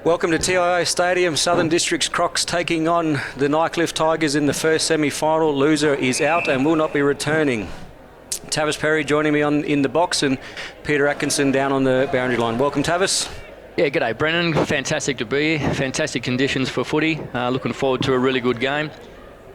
Welcome to TIO Stadium. Southern Districts Crocs taking on the Nightcliff Tigers in the first semi-final. Loser is out and will not be returning. Tavis Perry joining me in the box and Peter Atkinson down on the boundary line. Welcome, Tavis. Yeah, g'day, Brennan. Fantastic to be here. Fantastic conditions for footy. Looking forward to a really good game.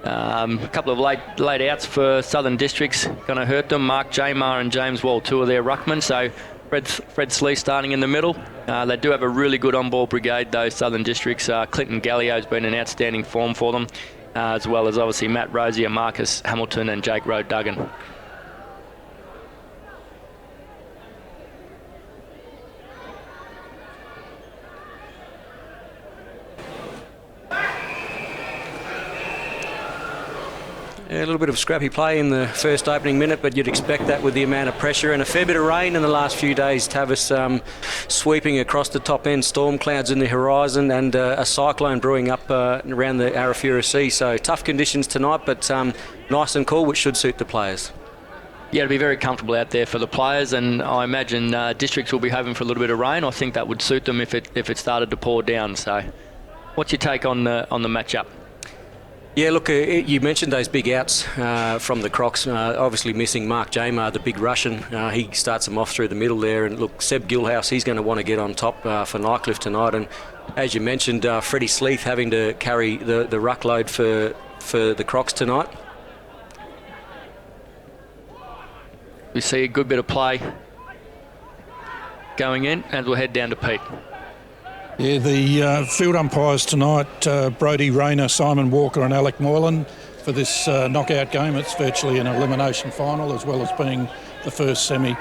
A couple of late outs for Southern Districts. Going to hurt them. Mark Jamar and James Wall, two of their ruckmen. So Fred Slee starting in the middle. They do have a really good on-ball brigade, those Southern Districts. Clinton Gallio's been in outstanding form for them, as well as obviously Matt Rosier, Marcus Hamilton and Jake Rowe-Duggan. Yeah, a little bit of scrappy play in the first opening minute, but you'd expect that with the amount of pressure and a fair bit of rain in the last few days. Tavis sweeping across the top end, storm clouds in the horizon and a cyclone brewing up around the Arafura Sea. So tough conditions tonight, but nice and cool, which should suit the players. Yeah, it'll be very comfortable out there for the players, and I imagine Districts will be hoping for a little bit of rain. I think that would suit them if it started to pour down. So what's your take on the matchup? Yeah, look, you mentioned those big outs from the Crocs. Obviously missing Mark Jamar, the big Russian. He starts them off through the middle there. And look, Seb Gilhouse, he's going to want to get on top for Nightcliff tonight. And as you mentioned, Freddie Sleeth having to carry the ruck load for the Crocs tonight. We see a good bit of play going in, and we'll head down to Pete. Yeah, the field umpires tonight, Brodie Rayner, Simon Walker and Alec Moylan for this knockout game. It's virtually an elimination final as well as being the first semi.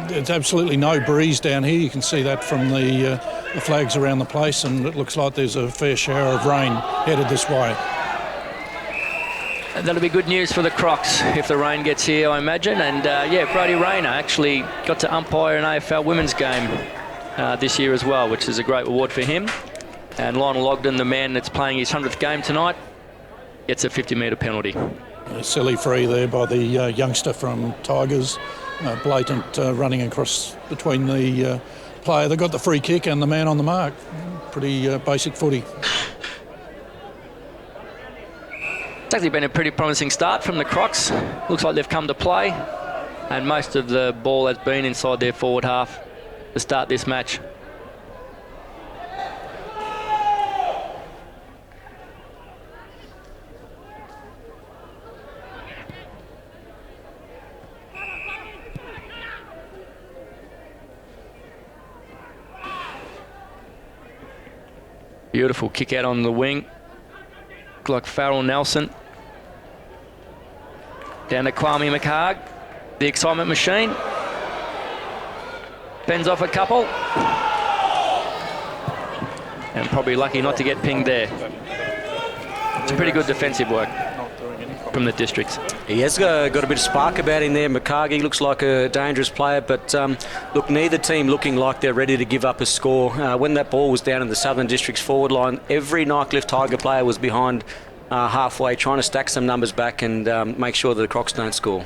There's absolutely no breeze down here. You can see that from the flags around the place, and it looks like there's a fair shower of rain headed this way. That'll be good news for the Crocs if the rain gets here, I imagine. And yeah, Brodie Rayner actually got to umpire an AFL women's game this year as well, which is a great reward for him. And Lionel Ogden, the man that's playing his 100th game tonight, gets a 50-metre penalty. A silly free there by the youngster from Tigers. Blatant running across between the player that got the free kick and the man on the mark. Pretty basic footy. It's actually been a pretty promising start from the Crocs. Looks like they've come to play, and most of the ball has been inside their forward half to start this match. Beautiful kick out on the wing. Look like Farrell Nelson. Down to Kwame McHarg, the excitement machine. Bends off a couple. And probably lucky not to get pinged there. It's a pretty good defensive work from the Districts. He has got a bit of spark about him there. McCargy looks like a dangerous player, but look, neither team looking like they're ready to give up a score. When that ball was down in the Southern Districts forward line, every Nightcliff Tiger player was behind halfway, trying to stack some numbers back and make sure that the Crocs don't score.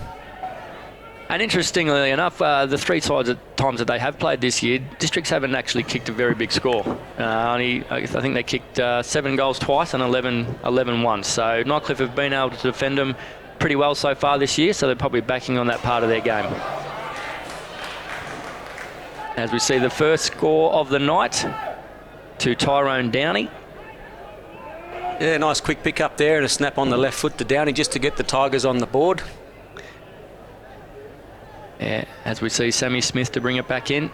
And interestingly enough, the three times that they have played this year, Districts haven't actually kicked a very big score. I think they kicked 7 goals twice and 11 once. So Nightcliff have been able to defend them pretty well so far this year, so they're probably backing on that part of their game. As we see the first score of the night to Tyrone Downey. Yeah, nice quick pick up there and a snap on the left foot to Downey just to get the Tigers on the board. Yeah, as we see Sammy Smith to bring it back in.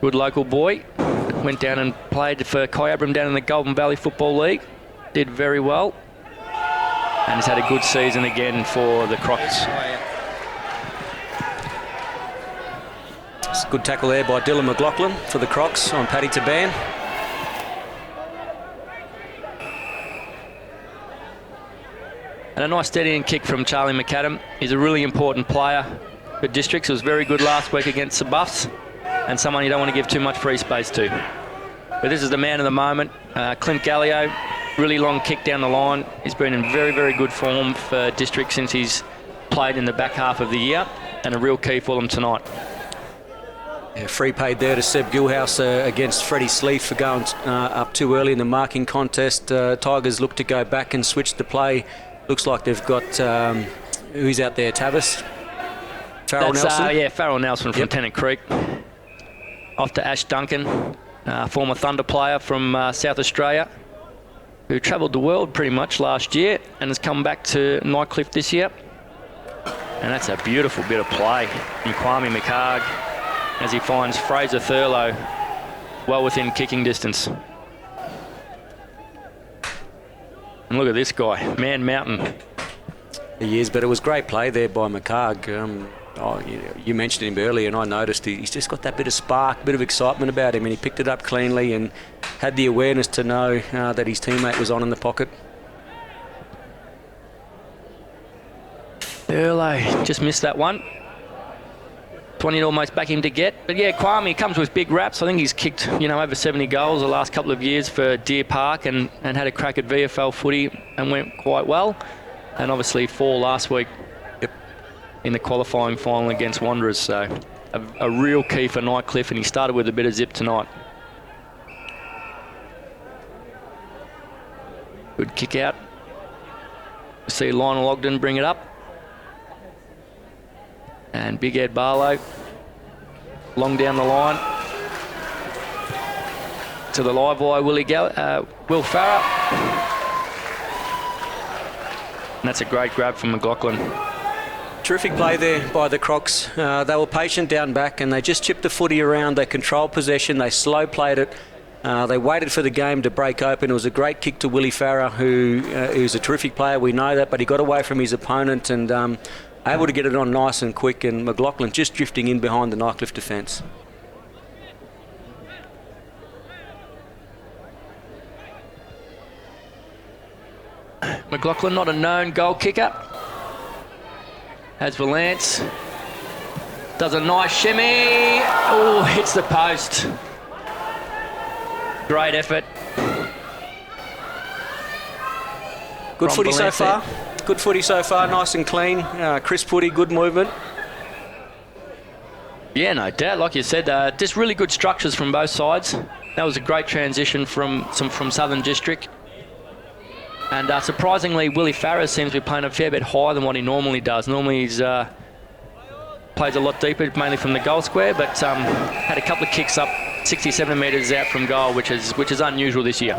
Good local boy. Went down and played for Kyabram down in the Golden Valley Football League. Did very well. And has had a good season again for the Crocs. It's a good tackle there by Dylan McLaughlin for the Crocs on Paddy Taban. And a nice steadying kick from Charlie McAdam. He's a really important player for Districts. He was very good last week against the Buffs, and someone you don't want to give too much free space to. But this is the man of the moment, Clint Gallio. Really long kick down the line. He's been in very, very good form for Districts since he's played in the back half of the year, and a real key for them tonight. Yeah, free paid there to Seb Gilhouse against Freddie Sleeth for going up too early in the marking contest. Tigers look to go back and switch the play. Looks like they've got, who's out there, Tavis? Farrell Nelson? Yeah, Farrell Nelson from Tennant Creek. Off to Ash Duncan, former Thunder player from South Australia, who travelled the world pretty much last year and has come back to Nightcliff this year. And that's a beautiful bit of play from Kwame McHarg as he finds Fraser Thurlow well within kicking distance. And look at this guy, Man Mountain. He is, but it was great play there by McHarg. You mentioned him earlier, and I noticed he's just got that bit of spark, bit of excitement about him, and he picked it up cleanly and had the awareness to know that his teammate was on in the pocket. Thurlow just missed that one. 20 to almost back him to get. But yeah, Kwame comes with big raps. I think he's kicked, over 70 goals the last couple of years for Deer Park and had a crack at VFL footy and went quite well. And obviously 4 last week in the qualifying final against Wanderers. So a real key for Nightcliff, and he started with a bit of zip tonight. Good kick out. See Lionel Ogden bring it up. And Big Ed Barlow, long down the line. To the live wire, Will Farah. And that's a great grab from McLaughlin. Terrific play there by the Crocs. They were patient down back and they just chipped the footy around. They controlled possession. They slow played it. They waited for the game to break open. It was a great kick to Willie Farah, who's a terrific player. We know that, but he got away from his opponent and able to get it on nice and quick, and McLaughlin just drifting in behind the Nightcliff defence. McLaughlin, not a known goal kicker. Has Valance. Does a nice shimmy. Oh, hits the post. Great effort. Good footy so far. Good footy so far, nice and clean. Crisp footy, good movement. Yeah, no doubt. Like you said, just really good structures from both sides. That was a great transition from Southern District. And surprisingly, Willie Farah seems to be playing a fair bit higher than what he normally does. Normally he's plays a lot deeper, mainly from the goal square, but had a couple of kicks up 67 metres out from goal, which is unusual this year.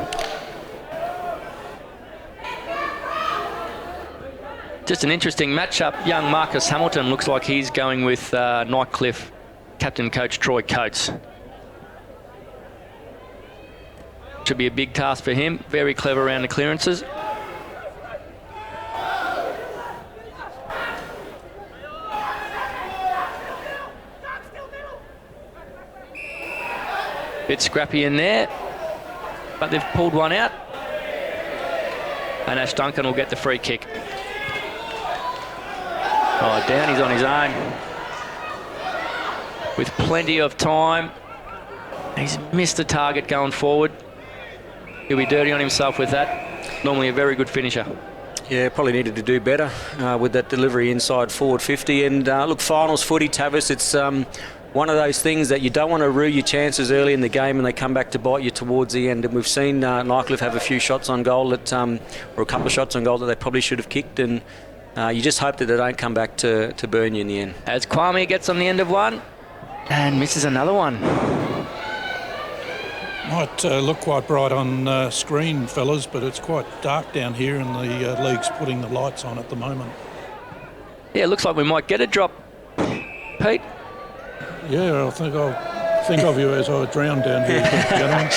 Just an interesting matchup. Young Marcus Hamilton looks like he's going with Nightcliff captain coach Troy Coates. Should be a big task for him. Very clever around the clearances. Bit scrappy in there, but they've pulled one out. And Ash Duncan will get the free kick. Oh, down he's on his own. With plenty of time. He's missed the target going forward. He'll be dirty on himself with that. Normally a very good finisher. Yeah, probably needed to do better with that delivery inside forward 50. And look, finals footy, Tavis, it's one of those things that you don't want to rue your chances early in the game and they come back to bite you towards the end. And we've seen Nightcliff have a few shots on goal that, or a couple of shots on goal that they probably should have kicked. And you just hope that they don't come back to burn you in the end. As Kwame gets on the end of one and misses another one. Might look quite bright on screen, fellas, but it's quite dark down here and the league's putting the lights on at the moment. Yeah, it looks like we might get a drop. Pete? Yeah, I'll think of you as I drown down here, gentlemen.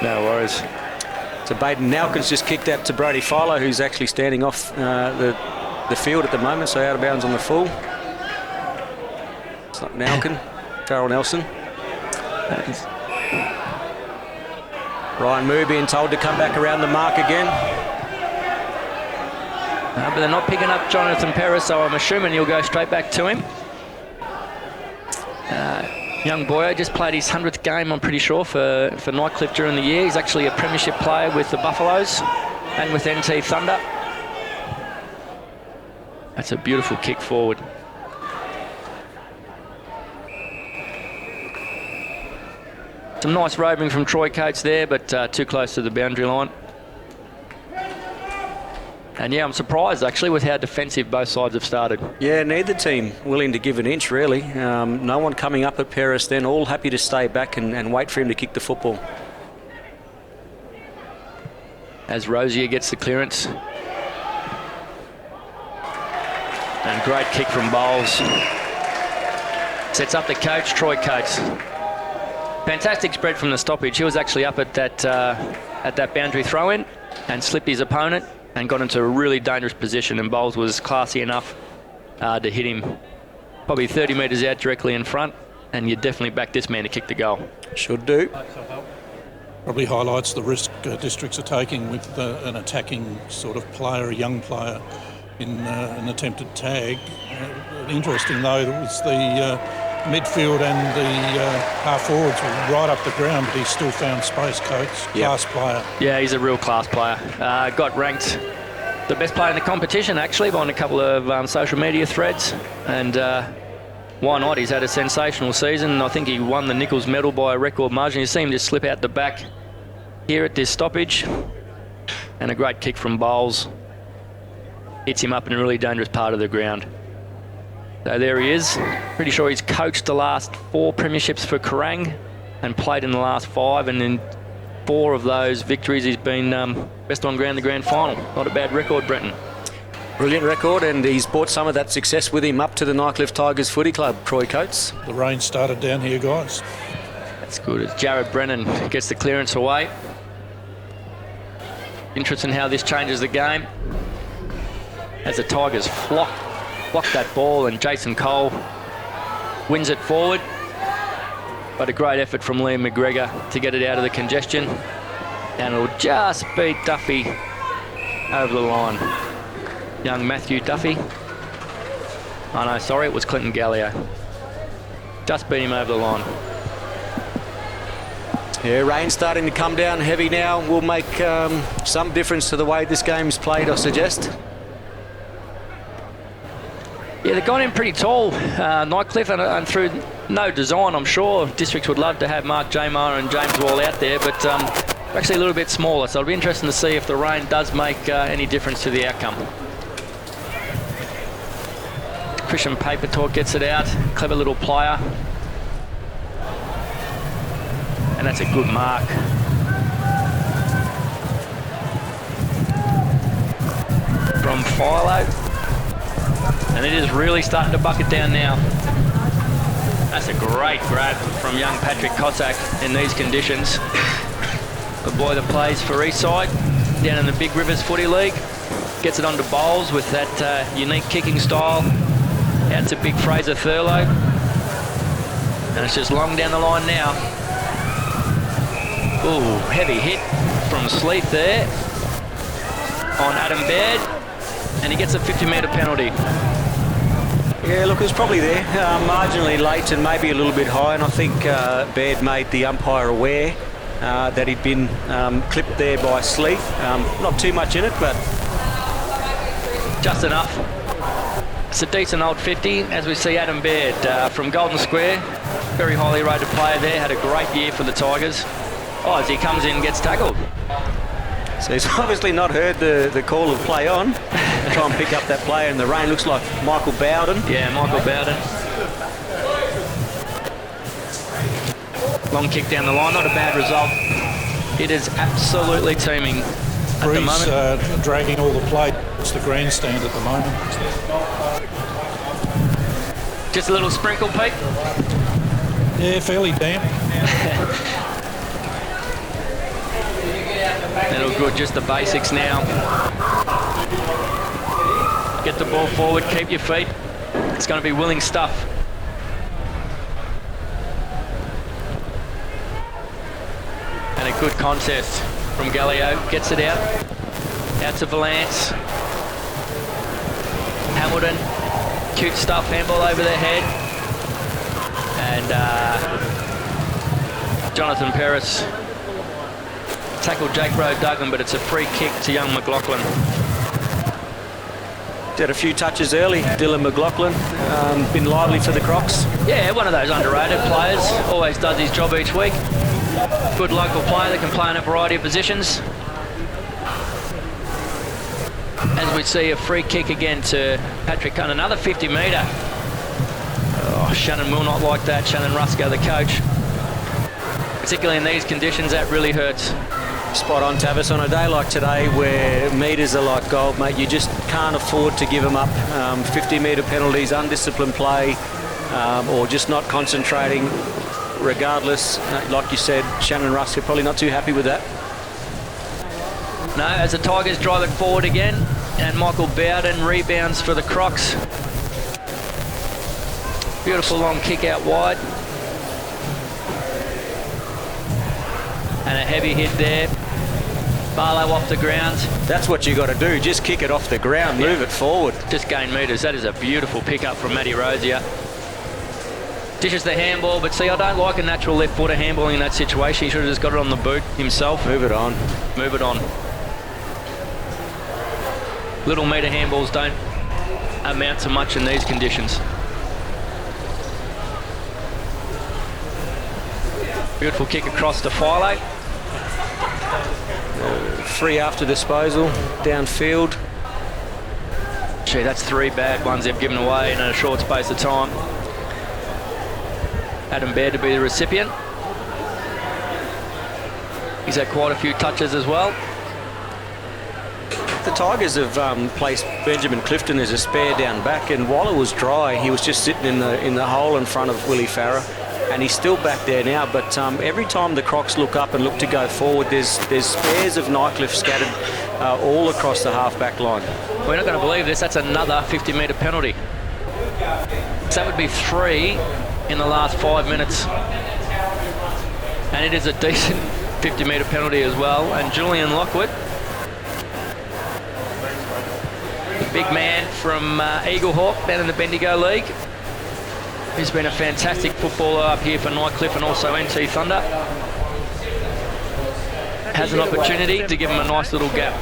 No worries. So Baden Nalkin's just kicked out to Brody Philo, who's actually standing off the field at the moment, so out of bounds on the full. It's not Nalkin, Farrell Nelson. Ryan Moore being told to come back around the mark again. But they're not picking up Jonathan Perez, so I'm assuming he'll go straight back to him. Young Boyo just played his 100th game, I'm pretty sure, for Nightcliff during the year. He's actually a premiership player with the Buffaloes and with NT Thunder. That's a beautiful kick forward. Some nice roving from Troy Coates there, but too close to the boundary line. And yeah, I'm surprised actually with how defensive both sides have started. Yeah, neither team willing to give an inch really. No one coming up at Paris then, all happy to stay back and wait for him to kick the football. As Rosier gets the clearance. And great kick from Bowles. Sets up the coach, Troy Coates. Fantastic spread from the stoppage. He was actually up at that boundary throw-in and slipped his opponent and got into a really dangerous position, and Bowles was classy enough to hit him probably 30 metres out directly in front, and you definitely back this man to kick the goal. Should do. Probably highlights the risk districts are taking with an attacking sort of player, a young player, in an attempted tag. Interesting though, that was the midfield and the half forwards were right up the ground, but he still found space. Coates, class player. Yeah, he's a real class player. Got ranked the best player in the competition actually on a couple of social media threads, and why not? He's had a sensational season. I think he won the Nichols medal by a record margin. You see him just slip out the back here at this stoppage, and a great kick from Bowles. Hits him up in a really dangerous part of the ground. So there he is. Pretty sure he's coached the last 4 premierships for Kerrang and played in the last 5, and in 4 of those victories he's been best on ground the grand final. Not a bad record, Brenton. Brilliant record, and he's brought some of that success with him up to the Nightcliff Tigers Footy Club, Troy Coates. The rain started down here, guys. That's good. As Jared Brennan gets the clearance away. Interesting how this changes the game. As the Tigers block that ball, and Jason Cole wins it forward. But a great effort from Liam McGregor to get it out of the congestion. And it'll just beat Duffy over the line. Young Matthew Duffy. Oh no, sorry, it was Clinton Gallio. Just beat him over the line. Yeah, rain starting to come down heavy now. Will make some difference to the way this game's played, I suggest. Yeah, they've gone in pretty tall, Nightcliff, and through no design, I'm sure. Districts would love to have Mark Jamar and James Wall out there, but actually a little bit smaller, so it'll be interesting to see if the rain does make any difference to the outcome. Christian Papertalk gets it out, clever little player. And that's a good mark. From Philo. And it is really starting to bucket down now. That's a great grab from young Patrick Cossack in these conditions. The boy that plays for Eastside down in the Big Rivers Footy League. Gets it onto Bowles with that unique kicking style. Out to Big Fraser Thurlow. And it's just long down the line now. Ooh, heavy hit from Sleeth there on Adam Baird. And he gets a 50-metre penalty. Yeah, look, it was probably there, marginally late and maybe a little bit high, and I think Baird made the umpire aware that he'd been clipped there by Sleeth. Not too much in it, but just enough. It's a decent old 50, as we see Adam Baird from Golden Square. Very highly rated player there, had a great year for the Tigers. Oh, as he comes in and gets tackled. So he's obviously not heard the call of play on. Try and pick up that player in the rain. Looks like Michael Bowden. Yeah, Michael Bowden. Long kick down the line, not a bad result. It is absolutely teeming at the moment. Dragging all the play. It's the grandstand at the moment. Just a little sprinkle, Pete? Yeah, fairly damp. That'll good, just the basics now. Get the ball forward, keep your feet. It's going to be willing stuff. And a good contest from Gallio. Gets it out. Out to Valance. Hamilton. Cute stuff, handball over their head. And Jonathan Paris tackled Jake Rowe-Duggan, but it's a free kick to young McLaughlin. Did a few touches early, Dylan McLaughlin. Been lively for the Crocs. Yeah, one of those underrated players. Always does his job each week. Good local player that can play in a variety of positions. As we see a free kick again to Patrick Hunt, another 50 metre. Oh, Shannon will not like that, Shannon Rusko, the coach. Particularly in these conditions, that really hurts. Spot on, Tavis. On a day like today where metres are like gold, mate, you just can't afford to give them up. 50-metre penalties, undisciplined play, or just not concentrating. Regardless, like you said, Shannon Rusko probably not too happy with that. No, as the Tigers drive it forward again, and Michael Bowden rebounds for the Crocs. Beautiful long kick out wide. And a heavy hit there. Barlow off the ground. That's what you got to do, just kick it off the ground, move it forward. Just gain metres. That is a beautiful pickup from Matty Rosier. Dishes the handball, but see, I don't like a natural left footer handballing in that situation. He should have just got it on the boot himself. Move it on. Move it on. Little metre handballs don't amount to much in these conditions. Beautiful kick across to Philo. Free after disposal, downfield. Gee, that's 3 bad ones they've given away in a short space of time. Adam Baird to be the recipient. He's had quite a few touches as well. The Tigers have placed Benjamin Clifton as a spare down back, and while it was dry, he was just sitting in the hole in front of Willie Farah, and he's still back there now. But every time the Crocs look up and look to go forward, there's spares of Nightcliff scattered all across the half-back line. We're not going to believe this. That's another 50-metre penalty. So that would be 3 in the last 5 minutes. And it is a decent 50-metre penalty as well. And Julian Lockwood, the big man from Eaglehawk down in the Bendigo League. He's been a fantastic footballer up here for Nightcliff and also NT Thunder. Has an opportunity to give him a nice little gap.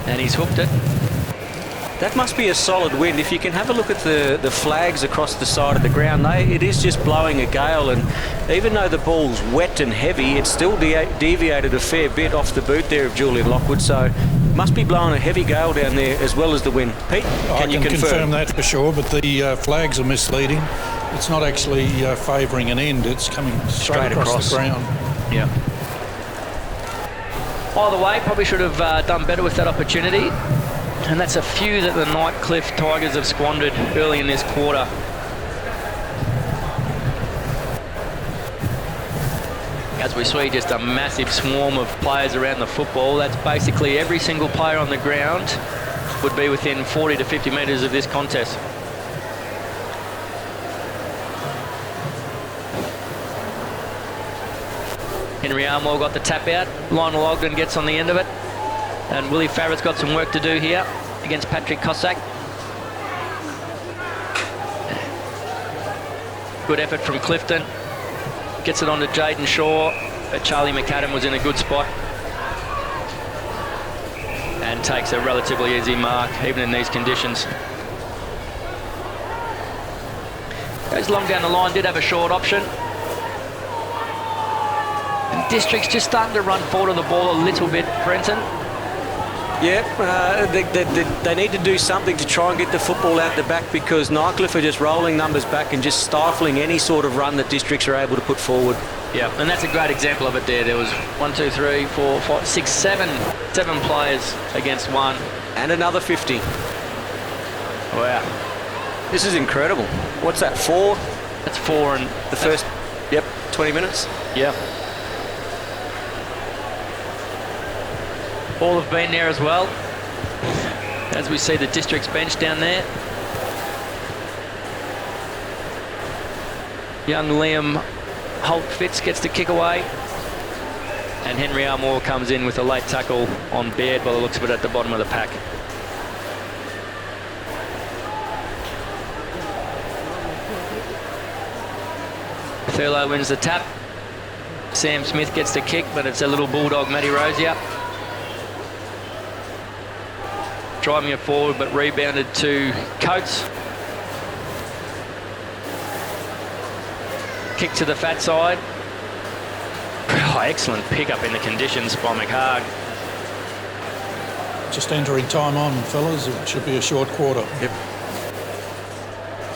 And he's hooked it. That must be a solid wind. If you can have a look at the flags across the side of the ground, it is just blowing a gale, and even though the ball's wet and heavy, it's still deviated a fair bit off the boot there of Julian Lockwood, so must be blowing a heavy gale down there as well as the wind. Pete, can you confirm that for sure, but the flags are misleading. It's not actually favouring an end, it's coming straight across the ground. Yeah. Either way, probably should have done better with that opportunity. And that's a few that the Nightcliff Tigers have squandered early in this quarter. As we see, just a massive swarm of players around the football. That's basically every single player on the ground would be within 40 to 50 metres of this contest. Henry Armour got the tap out. Lionel Ogden gets on the end of it. And Willie Farah's got some work to do here against Patrick Cossack. Good effort from Clifton. Gets it on to Jaden Shaw, but Charlie McAdam was in a good spot. And takes a relatively easy mark, even in these conditions. Goes long down the line, did have a short option. And District's just starting to run forward of the ball a little bit, Brenton. Yeah, they need to do something to try and get the football out the back, because Nightcliff are just rolling numbers back and just stifling any sort of run that Districts are able to put forward. Yeah, and that's a great example of it there. There was 1, 2, 3, 4, 5, 6, 7 players against 1. And another 50. Wow. This is incredible. What's that, 4? That's 4 in the first, 20 minutes? Yeah. All have been there as well. As we see the District's bench down there. Young Liam Holt-Fitz gets the kick away. And Henry Armour comes in with a late tackle on Baird by the looks of it at the bottom of the pack. Thurlow wins the tap. Sam Smith gets the kick, but it's a little bulldog, Matty Rosier. Driving it forward, but rebounded to Coates. kick to the fat side. Oh, excellent pickup in the conditions by McHarg. Just entering time on, fellas. It should be a short quarter. Yep.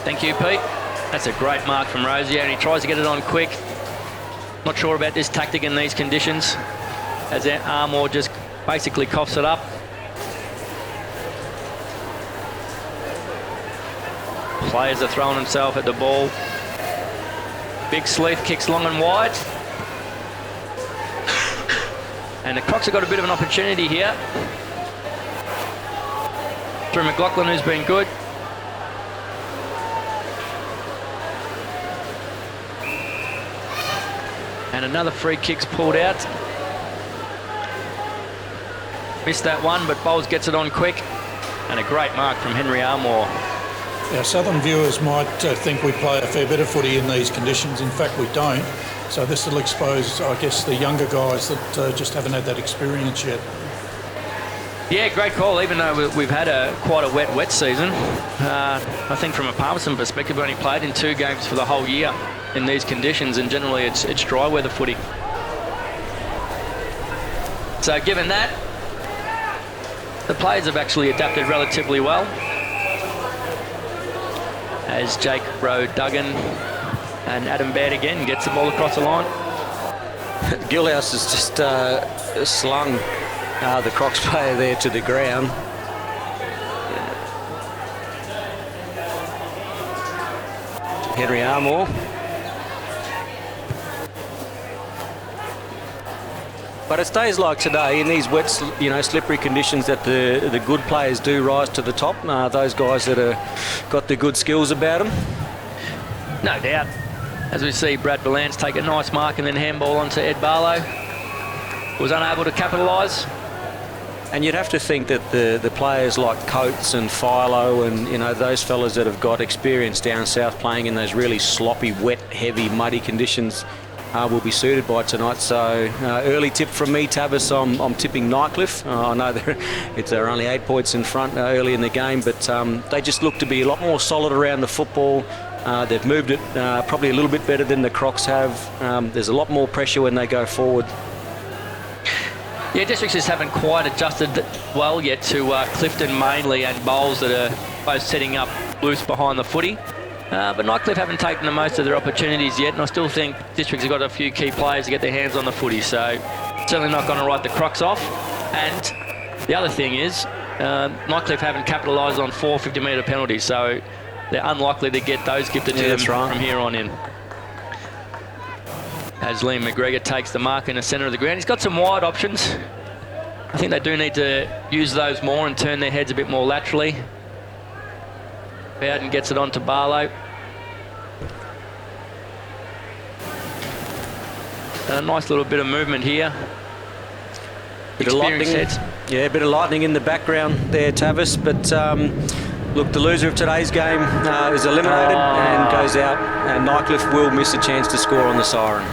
Thank you, Pete. That's a great mark from Rozier, and he tries to get it on quick. Not sure about this tactic in these conditions, as Armour just basically coughs it up. Players are throwing himself at the ball. Big Sleeth kicks long and wide. And the Crocs have got a bit of an opportunity here. Through McLaughlin, who's been good. And another free kick's pulled out. Missed that one, but Bowles gets it on quick. And a great mark from Henry Armour. Our southern viewers might think we play a fair bit of footy in these conditions. In fact, we don't. So this will expose, I guess, the younger guys that just haven't had that experience yet. Yeah, great call. Even though we've had quite a wet season, I think from a Palmerston perspective, we only played in 2 games for the whole year in these conditions, and generally it's dry weather footy. So given that, the players have actually adapted relatively well. As Jake Rowe-Duggan and Adam Baird again gets the ball across the line. Gillhouse has just slung the Crocs player there to the ground. Henry Armour. But it's days like today, in these wet, slippery conditions, that the good players do rise to the top. Those guys that have got the good skills about them. No doubt. As we see Brad Ballance take a nice mark and then handball onto Ed Barlow. Was unable to capitalise. And you'd have to think that the players like Coates and Philo and those fellas that have got experience down south playing in those really sloppy, wet, heavy, muddy conditions will be suited by tonight. So early tip from me, Tavis, I'm tipping Nightcliff. I know they're only 8 points in front early in the game, but they just look to be a lot more solid around the football. They've moved it probably a little bit better than the Crocs have. There's a lot more pressure when they go forward. Yeah, Districts just haven't quite adjusted well yet to Clifton mainly and Bowles that are both setting up loose behind the footy. But Nightcliff haven't taken the most of their opportunities yet, and I still think Districts have got a few key players to get their hands on the footy, so certainly not going to write the Crocs off. And the other thing is, Nightcliff haven't capitalised on 4 50-metre penalties, so they're unlikely to get those gifted to them from here on in. As Liam McGregor takes the mark in the centre of the ground. He's got some wide options. I think they do need to use those more and turn their heads a bit more laterally. Bowden gets it on to Barlow. And a nice little bit of movement here. Bit of lightning. Yeah, a bit of lightning in the background there, Tavis. But look, the loser of today's game is eliminated and goes out. And Nightcliff will miss a chance to score on the siren.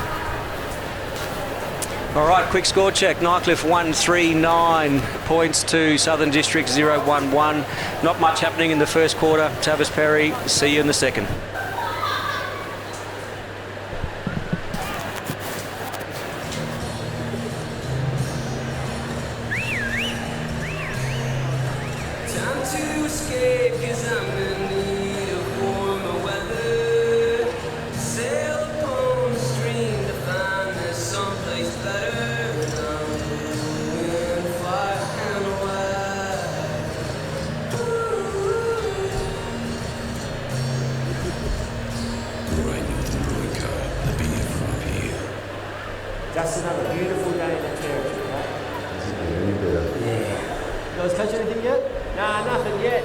All right, quick score check. Nightcliff 139 points to Southern District 0-1-1. Not much happening in the first quarter. Tavis Perry, see you in the second. Just another beautiful day in the territory, right? Yeah. You guys catch anything yet? Nah, nothing yet.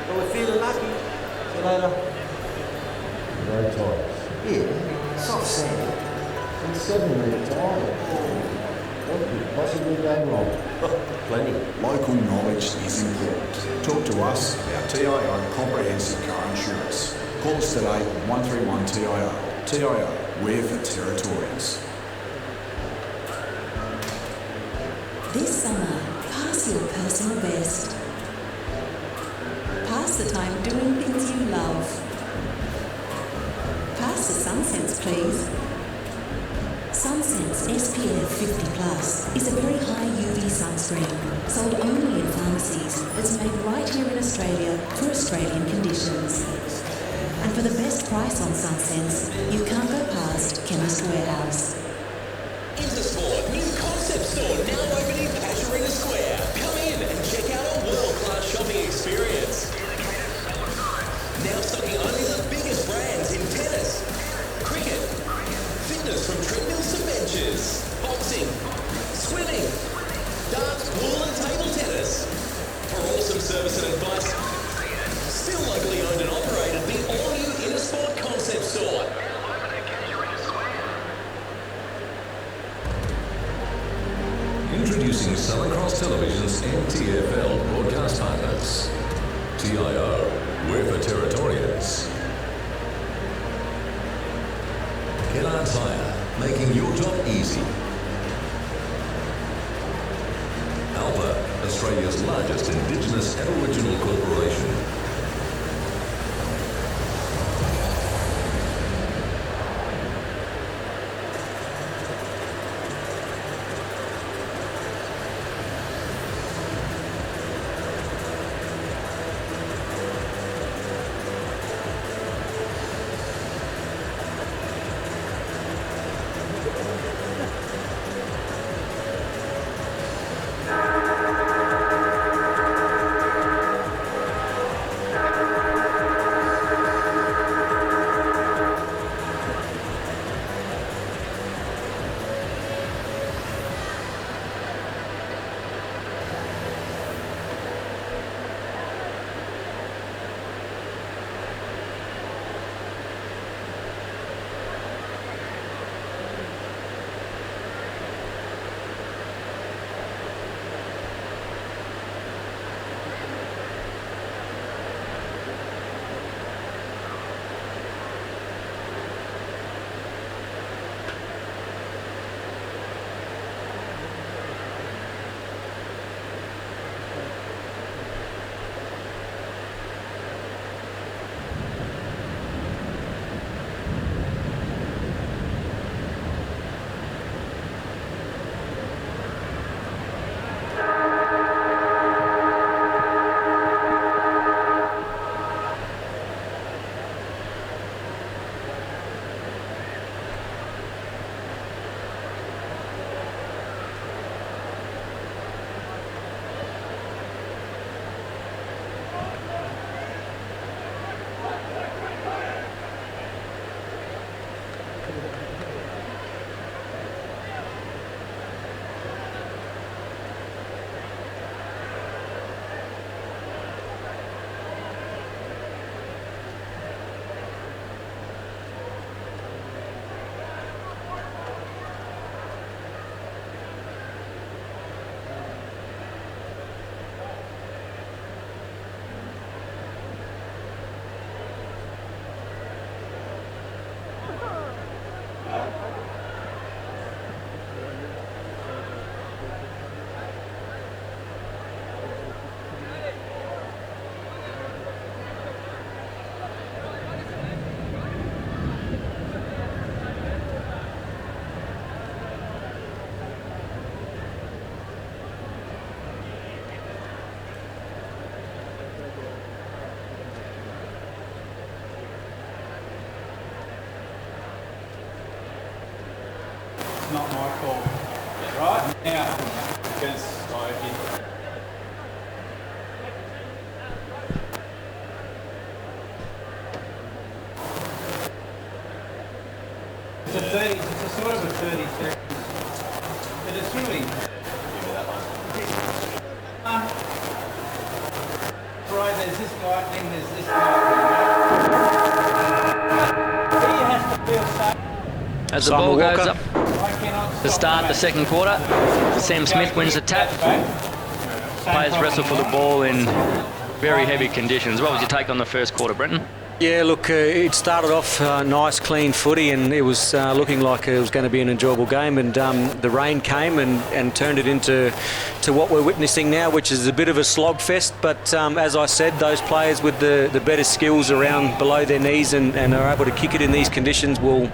But we're feeling lucky. See you later. Very tight. Yeah, soft sand. And 7 minutes time. What could possibly go wrong? Plenty. Local knowledge is important. Talk to us about TIO Comprehensive Car Insurance. Call us today on 131 TIO. TIO, we're for Territorians. This summer, pass your personal best. Pass the time doing things you love. Pass glass of Sunsense, please. Sunsense SPF 50+ is a very high UV sunscreen, sold only in pharmacies. It's made right here in Australia for Australian conditions. And for the best price on Sunsense, you can't go past Chemist Warehouse. Intersport, new concept store now open in Casuarina Square. Come in and check out our world-class shopping experience. Now stocking only the biggest brands in tennis, cricket, fitness from treadmills to benches, boxing, swimming, darts, pool and table tennis. For awesome service and advice, still locally owned and operated, the all-new Intersport concept store. Introducing Southern Cross Television's NTFL broadcast partners. TIO, we're for Territorians. Kennard Tire, making your job easy. Alpha, Australia's largest Indigenous Aboriginal corporation. Not my call. Right now, because it's a 30. It's a sort of a 30 seconds, but it's really. Right, there's this lightning. There's this lightning. He has to feel safe. As the ball goes up to start the second quarter, Sam Smith wins the tap. Players wrestle for the ball in very heavy conditions. What was your take on the first quarter, Brenton? Yeah, look, it started off nice, clean footy, and it was looking like it was going to be an enjoyable game, and the rain came and turned it into what we're witnessing now, which is a bit of a slogfest. But as I said, those players with the better skills around below their knees and are able to kick it in these conditions will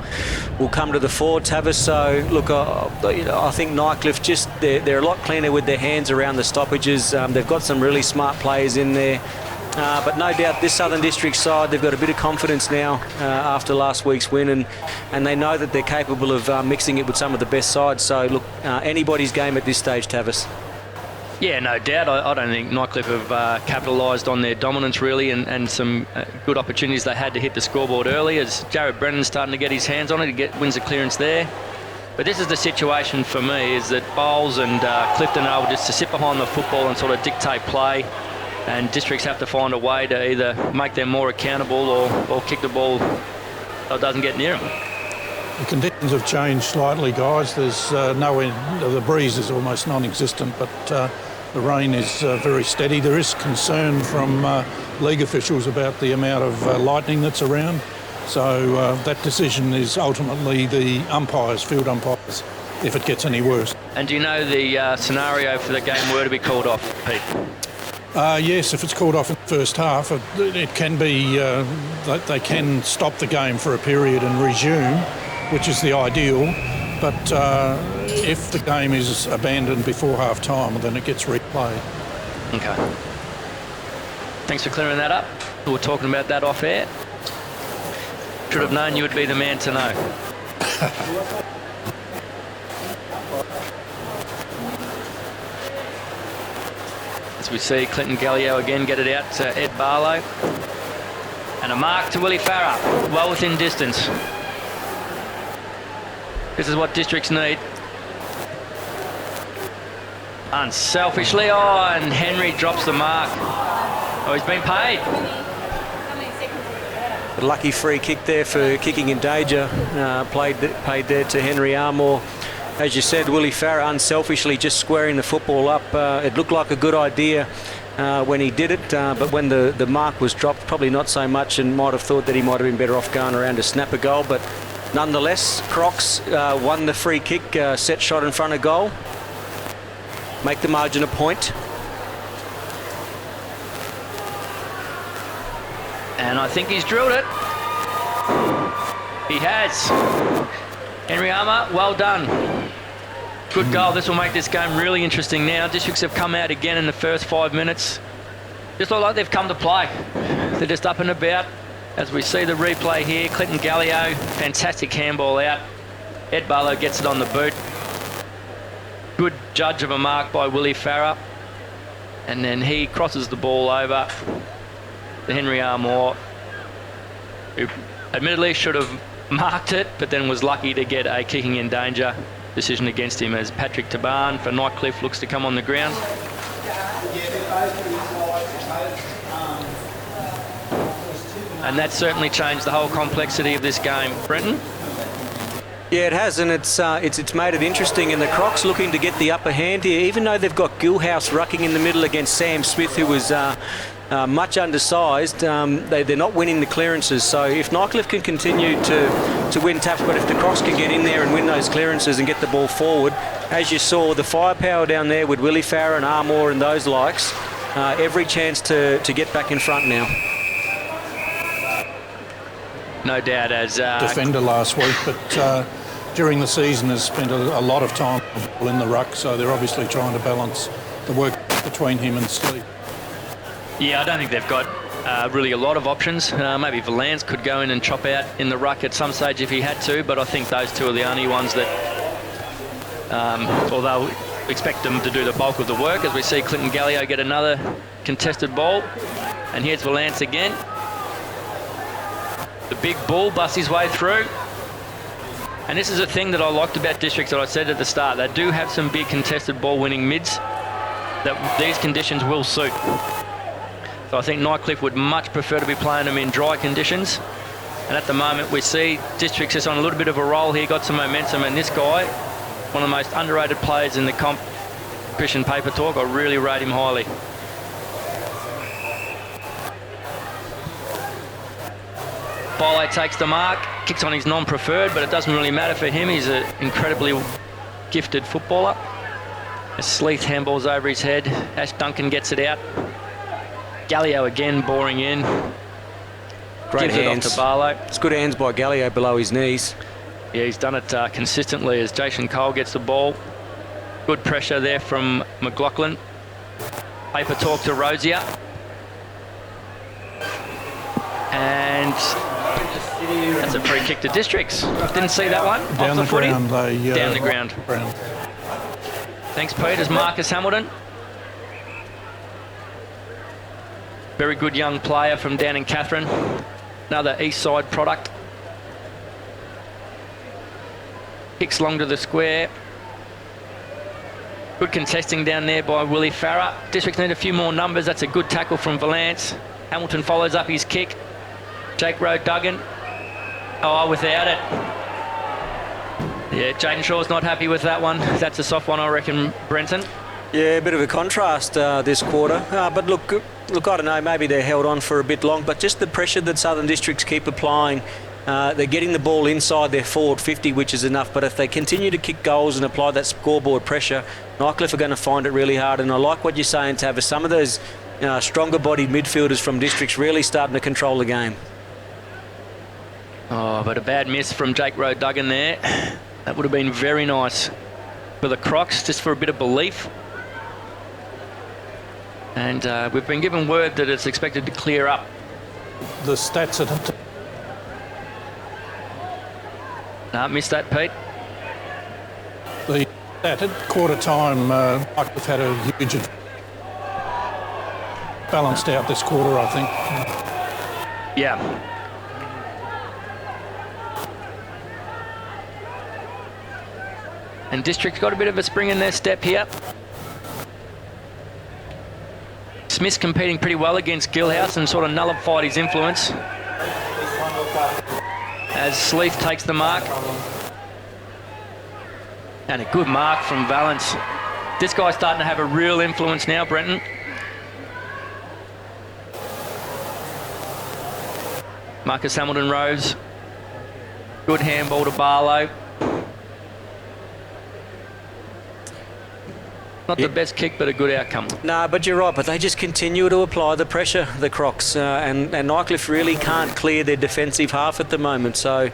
come to the fore, Tavis. So, look, I think Nightcliff they're a lot cleaner with their hands around the stoppages. They've got some really smart players in there. But no doubt this Southern District side, they've got a bit of confidence now after last week's win, and they know that they're capable of mixing it with some of the best sides. So, look, anybody's game at this stage, Tavis. Yeah, no doubt. I don't think Nightcliff have capitalised on their dominance, really, and some good opportunities they had to hit the scoreboard early, as Jared Brennan's starting to get his hands on it. Wins the clearance there. But this is the situation for me, is that Bowles and Clifton are able just to sit behind the football and sort of dictate play. And districts have to find a way to either make them more accountable or kick the ball so it doesn't get near them. The conditions have changed slightly, guys. There's no end. The breeze is almost non-existent, but the rain is very steady. There is concern from league officials about the amount of lightning that's around. So that decision is ultimately the umpires, field umpires, if it gets any worse. And do you know the scenario for the game were to be called off, Pete? Yes, if it's called off in the first half, it can be, they can stop the game for a period and resume, which is the ideal. But if the game is abandoned before half time, then it gets replayed. Okay. Thanks for clearing that up. We were talking about that off air. Should have known you would be the man to know. As we see Clinton Gallio again get it out to Ed Barlow. And a mark to Willie Farah, well within distance. This is what districts need. Unselfishly, and Henry drops the mark. Oh, he's been paid. A lucky free kick there for kicking in danger, paid there to Henry Armour. As you said, Willie Farah unselfishly just squaring the football up. It looked like a good idea when he did it, but when the mark was dropped, probably not so much, and might have thought that he might have been better off going around to snap a goal. But nonetheless, Crocs won the free kick, set shot in front of goal. Make the margin a point. And I think he's drilled it. He has. Henry Armour, well done. Good goal. This will make this game really interesting now. Districts have come out again in the first 5 minutes. Just look like they've come to play. They're just up and about. As we see the replay here, Clinton Gallio, fantastic handball out. Ed Barlow gets it on the boot. Good judge of a mark by Willie Farah. And then he crosses the ball over to Henry Armour, who admittedly should have marked it, but then was lucky to get a kicking in danger decision against him, as Patrick Taban for Nightcliff looks to come on the ground. And that certainly changed the whole complexity of this game. Brenton? Yeah, it has, and it's made it interesting, and the Crocs looking to get the upper hand here, even though they've got Gilhouse rucking in the middle against Sam Smith, who was much undersized. They're not winning the clearances, so if Nightcliff can continue to win taps, but if the Crocs can get in there and win those clearances and get the ball forward, as you saw, the firepower down there with Willie Farah and Armour and those likes, every chance to get back in front now. No doubt, as defender last week, but during the season has spent a lot of time in the ruck, so they're obviously trying to balance the work between him and Steve. Yeah, I don't think they've got really a lot of options. Maybe Valance could go in and chop out in the ruck at some stage if he had to, but I think those two are the only ones that, although expect them to do the bulk of the work, as we see Clinton Gallio get another contested ball. And here's Valance again. The big bull busts his way through. And this is a thing that I liked about districts that I said at the start. They do have some big contested ball winning mids that these conditions will suit. So I think Nightcliff would much prefer to be playing them in dry conditions. And at the moment we see districts is on a little bit of a roll here, got some momentum, and this guy, one of the most underrated players in the competition paper talk, I really rate him highly. Barlow takes the mark, kicks on his non-preferred, but it doesn't really matter for him. He's an incredibly gifted footballer. As Sleeth handballs over his head, Ash Duncan gets it out. Gallio again boring in. Great Gives hands. it off to Barlow. It's good hands by Gallio below his knees. Yeah, he's done it consistently as Jason Cole gets the ball. Good pressure there from McLaughlin. Paper talk to Rosier. And that's a free kick to Districts. Didn't see that one. Down Off the the footy. ground. Down the ground. Thanks, Pete. As Marcus Hamilton. Very good young player from down in Catherine. Another east side product. Kicks long to the square. Good contesting down there by Willie Farah. Districts need a few more numbers. That's a good tackle from Valance. Hamilton follows up his kick. Jake Rowe Duggan. Oh, without it. Yeah, Jaden Shaw's not happy with that one. That's a soft one, I reckon, Brenton. Yeah, a bit of a contrast this quarter. But look, I don't know, maybe they're held on for a bit long, but just the pressure that Southern Districts keep applying, they're getting the ball inside their forward 50, which is enough. But if they continue to kick goals and apply that scoreboard pressure, Nightcliff are going to find it really hard. And I like what you're saying, Tavis. Some of those stronger-bodied midfielders from Districts really starting to control the game. Oh, but a bad miss from Jake Rowe Duggan there. That would have been very nice for the Crocs, just for a bit of belief. And we've been given word that it's expected to clear up. The stats at Missed that, Pete. the stat at quarter time, Nightcliff had a huge balanced out this quarter, I think. Yeah. And District's got a bit of a spring in their step here. Smith's competing pretty well against Gilhouse and sort of nullified his influence. As Sleeth takes the mark. And a good mark from Valance. This guy's starting to have a real influence now, Brenton. Marcus Hamilton Rose. Good handball to Barlow. Not the best kick, but a good outcome. No, but you're right. But they just continue to apply the pressure, the Crocs, and Nightcliff really can't clear their defensive half at the moment. So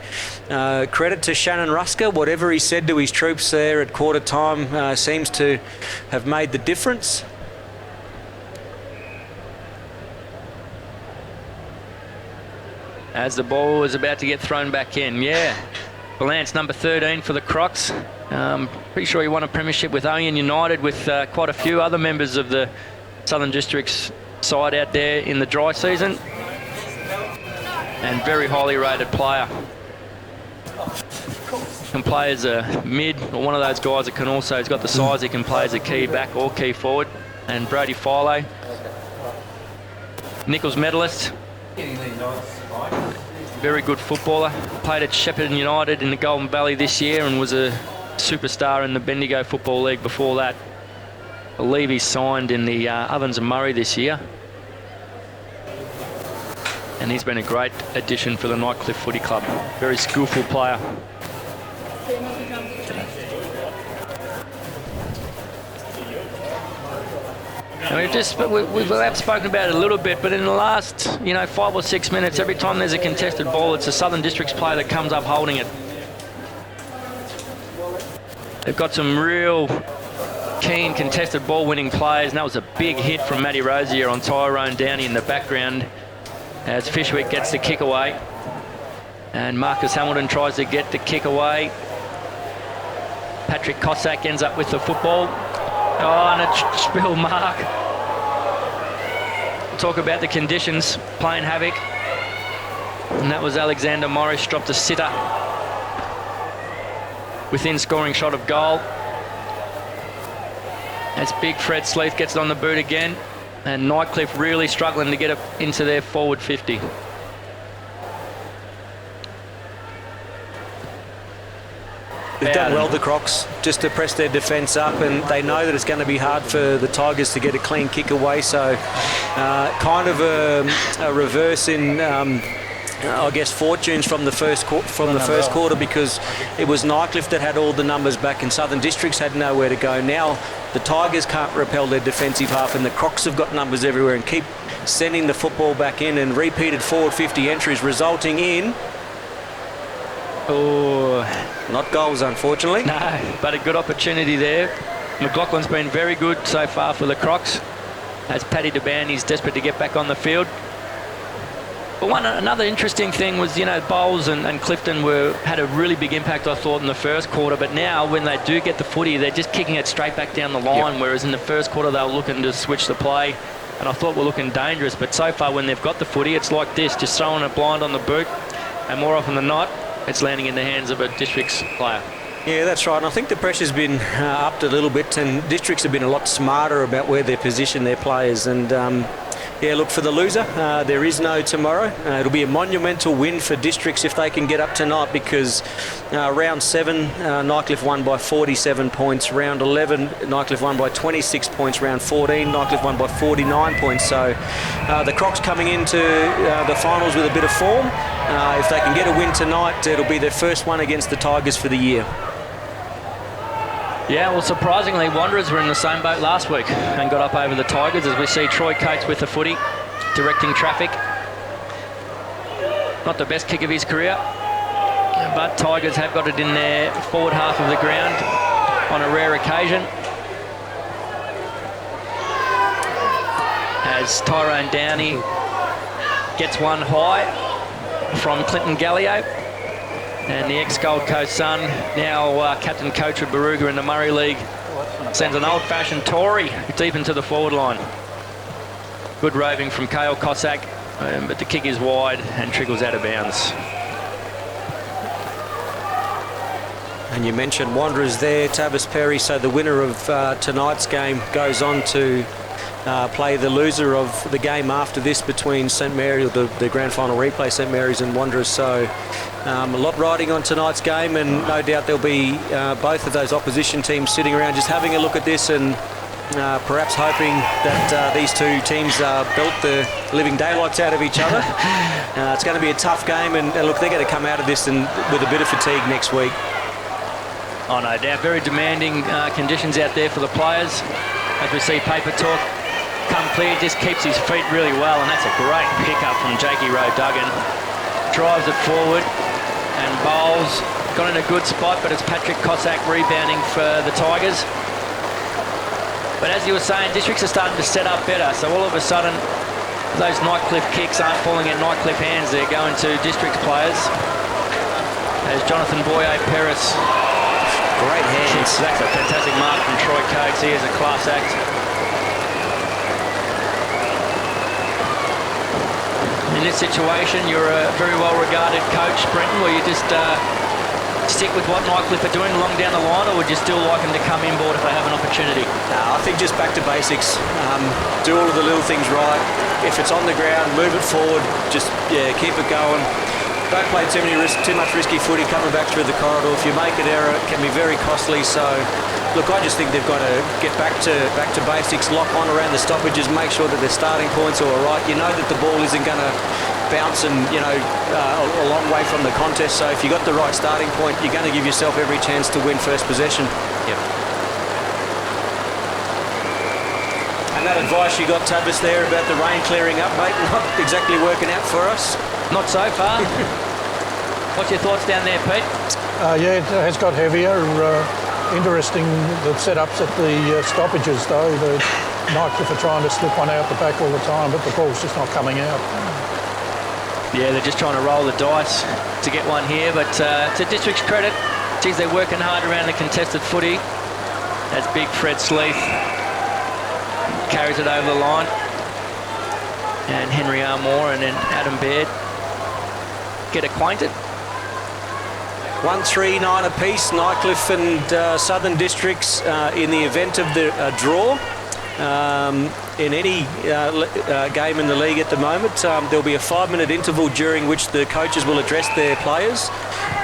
credit to Shannon Rusker. Whatever he said to his troops there at quarter time seems to have made the difference. As the ball is about to get thrown back in. Yeah. Valance, number 13 for the Crocs. Pretty sure he won a premiership with Owen United with quite a few other members of the Southern Districts side out there in the dry season. And very highly rated player. Can play as a mid, or one of those guys that can also, he's got the size, he can play as a key back or key forward. And Brody Philo, Nichols medalist. Very good footballer. Played at Shepparton United in the Golden Valley this year and was a superstar in the Bendigo Football League before that. I believe he signed in the Ovens and Murray this year. And he's been a great addition for the Nightcliff Footy Club. Very skillful player. And we've spoken about it a little bit, but in the last 5 or 6 minutes, every time there's a contested ball, it's a Southern Districts player that comes up holding it. They've got some real keen contested ball winning players, and that was a big hit from Matty Rosier on Tyrone Downey in the background as Fishwick gets the kick away. And Marcus Hamilton tries to get the kick away. Patrick Cossack ends up with the football. Oh, and a spill mark. Talk about the conditions playing havoc. And that was Alexander Morris, dropped a sitter within scoring shot of goal. As big Fred Sleeth gets it on the boot again. And Nightcliff really struggling to get it into their forward 50. They've done well, the Crocs, just to press their defence up, and they know that it's going to be hard for the Tigers to get a clean kick away. So kind of a reverse in I guess, fortunes from the first quarter, because it was Nightcliff that had all the numbers back and Southern Districts had nowhere to go. Now the Tigers can't repel their defensive half, and the Crocs have got numbers everywhere and keep sending the football back in, and repeated forward 50 entries resulting in not goals, unfortunately. No, but a good opportunity there. McLaughlin's been very good so far for the Crocs, as Paddy DeBan is desperate to get back on the field. But another interesting thing was, Bowles and Clifton had a really big impact, I thought, in the first quarter. But now, when they do get the footy, they're just kicking it straight back down the line. Yep. Whereas in the first quarter, they were looking to switch the play, and I thought we're looking dangerous. But so far, when they've got the footy, it's like this, just throwing it blind on the boot, and more often than not, it's landing in the hands of a Districts player. Yeah, that's right. And I think the pressure's been upped a little bit, and Districts have been a lot smarter about where they position their players. And yeah, look, for the loser, there is no tomorrow. It'll be a monumental win for Districts if they can get up tonight, because round 7, Nightcliff won by 47 points. Round 11, Nightcliff won by 26 points. Round 14, Nightcliff won by 49 points. So the Crocs coming into the finals with a bit of form. If they can get a win tonight, it'll be their first one against the Tigers for the year. Yeah, well, surprisingly, Wanderers were in the same boat last week and got up over the Tigers, as we see Troy Coates with the footy, directing traffic. Not the best kick of his career, but Tigers have got it in their forward half of the ground on a rare occasion. As Tyrone Downey gets one high from Clinton Gallio. And the ex-Gold Coast son, now captain coach of Baruga in the Murray League, sends an old-fashioned Tory deep into the forward line. Good roving from Cale Cossack, but the kick is wide and trickles out of bounds. And you mentioned Wanderers there, Tavis Perry, so the winner of tonight's game goes on to play the loser of the game after this between St Mary's, the grand final replay, St Mary's and Wanderers. So a lot riding on tonight's game, and no doubt there'll be both of those opposition teams sitting around just having a look at this, and perhaps hoping that these two teams belt the living daylights out of each other. It's going to be a tough game, and look, they're going to come out of this with a bit of fatigue next week. Oh, no doubt. Very demanding conditions out there for the players. As we see Paper Talk come clear, just keeps his feet really well, and that's a great pickup from Jakey Rowe Duggan. Drives it forward, and Bowles got in a good spot, but it's Patrick Cossack rebounding for the Tigers. But as you were saying, Districts are starting to set up better, so all of a sudden those Nightcliff kicks aren't falling in Nightcliff hands, they're going to Districts players. As Jonathan Boye-Perez, great hands. That's a fantastic mark from Troy Coates. He is a class act. In this situation, you're a very well-regarded coach, Brenton. Will you just stick with what Nightcliff are doing along down the line, or would you still like them to come inboard if they have an opportunity? I think just back to basics. Do all of the little things right. If it's on the ground, move it forward. Just keep it going. Don't play too much risky footy coming back through the corridor. If you make an error, it can be very costly. So, look, I just think they've got to get back to basics, lock on around the stoppages, make sure that their starting points are all right. You know that the ball isn't going to bounce and a long way from the contest. So, if you got the right starting point, you're going to give yourself every chance to win first possession. Yep. And that advice you got, Tavis, there about the rain clearing up, mate, not exactly working out for us. Not so far. What's your thoughts down there, Pete? Yeah, it has got heavier. Interesting the setups at the stoppages, though. The Nightcliff are trying to slip one out the back all the time, but the ball's just not coming out. Yeah, they're just trying to roll the dice to get one here, but to District's credit, geez, they're working hard around the contested footy. As big Fred Sleeth carries it over the line. And Henry Armour and then Adam Baird get acquainted. 1-3-9 apiece, Nightcliff and Southern Districts in the event of the draw. In any game in the league at the moment, there'll be a 5-minute interval during which the coaches will address their players.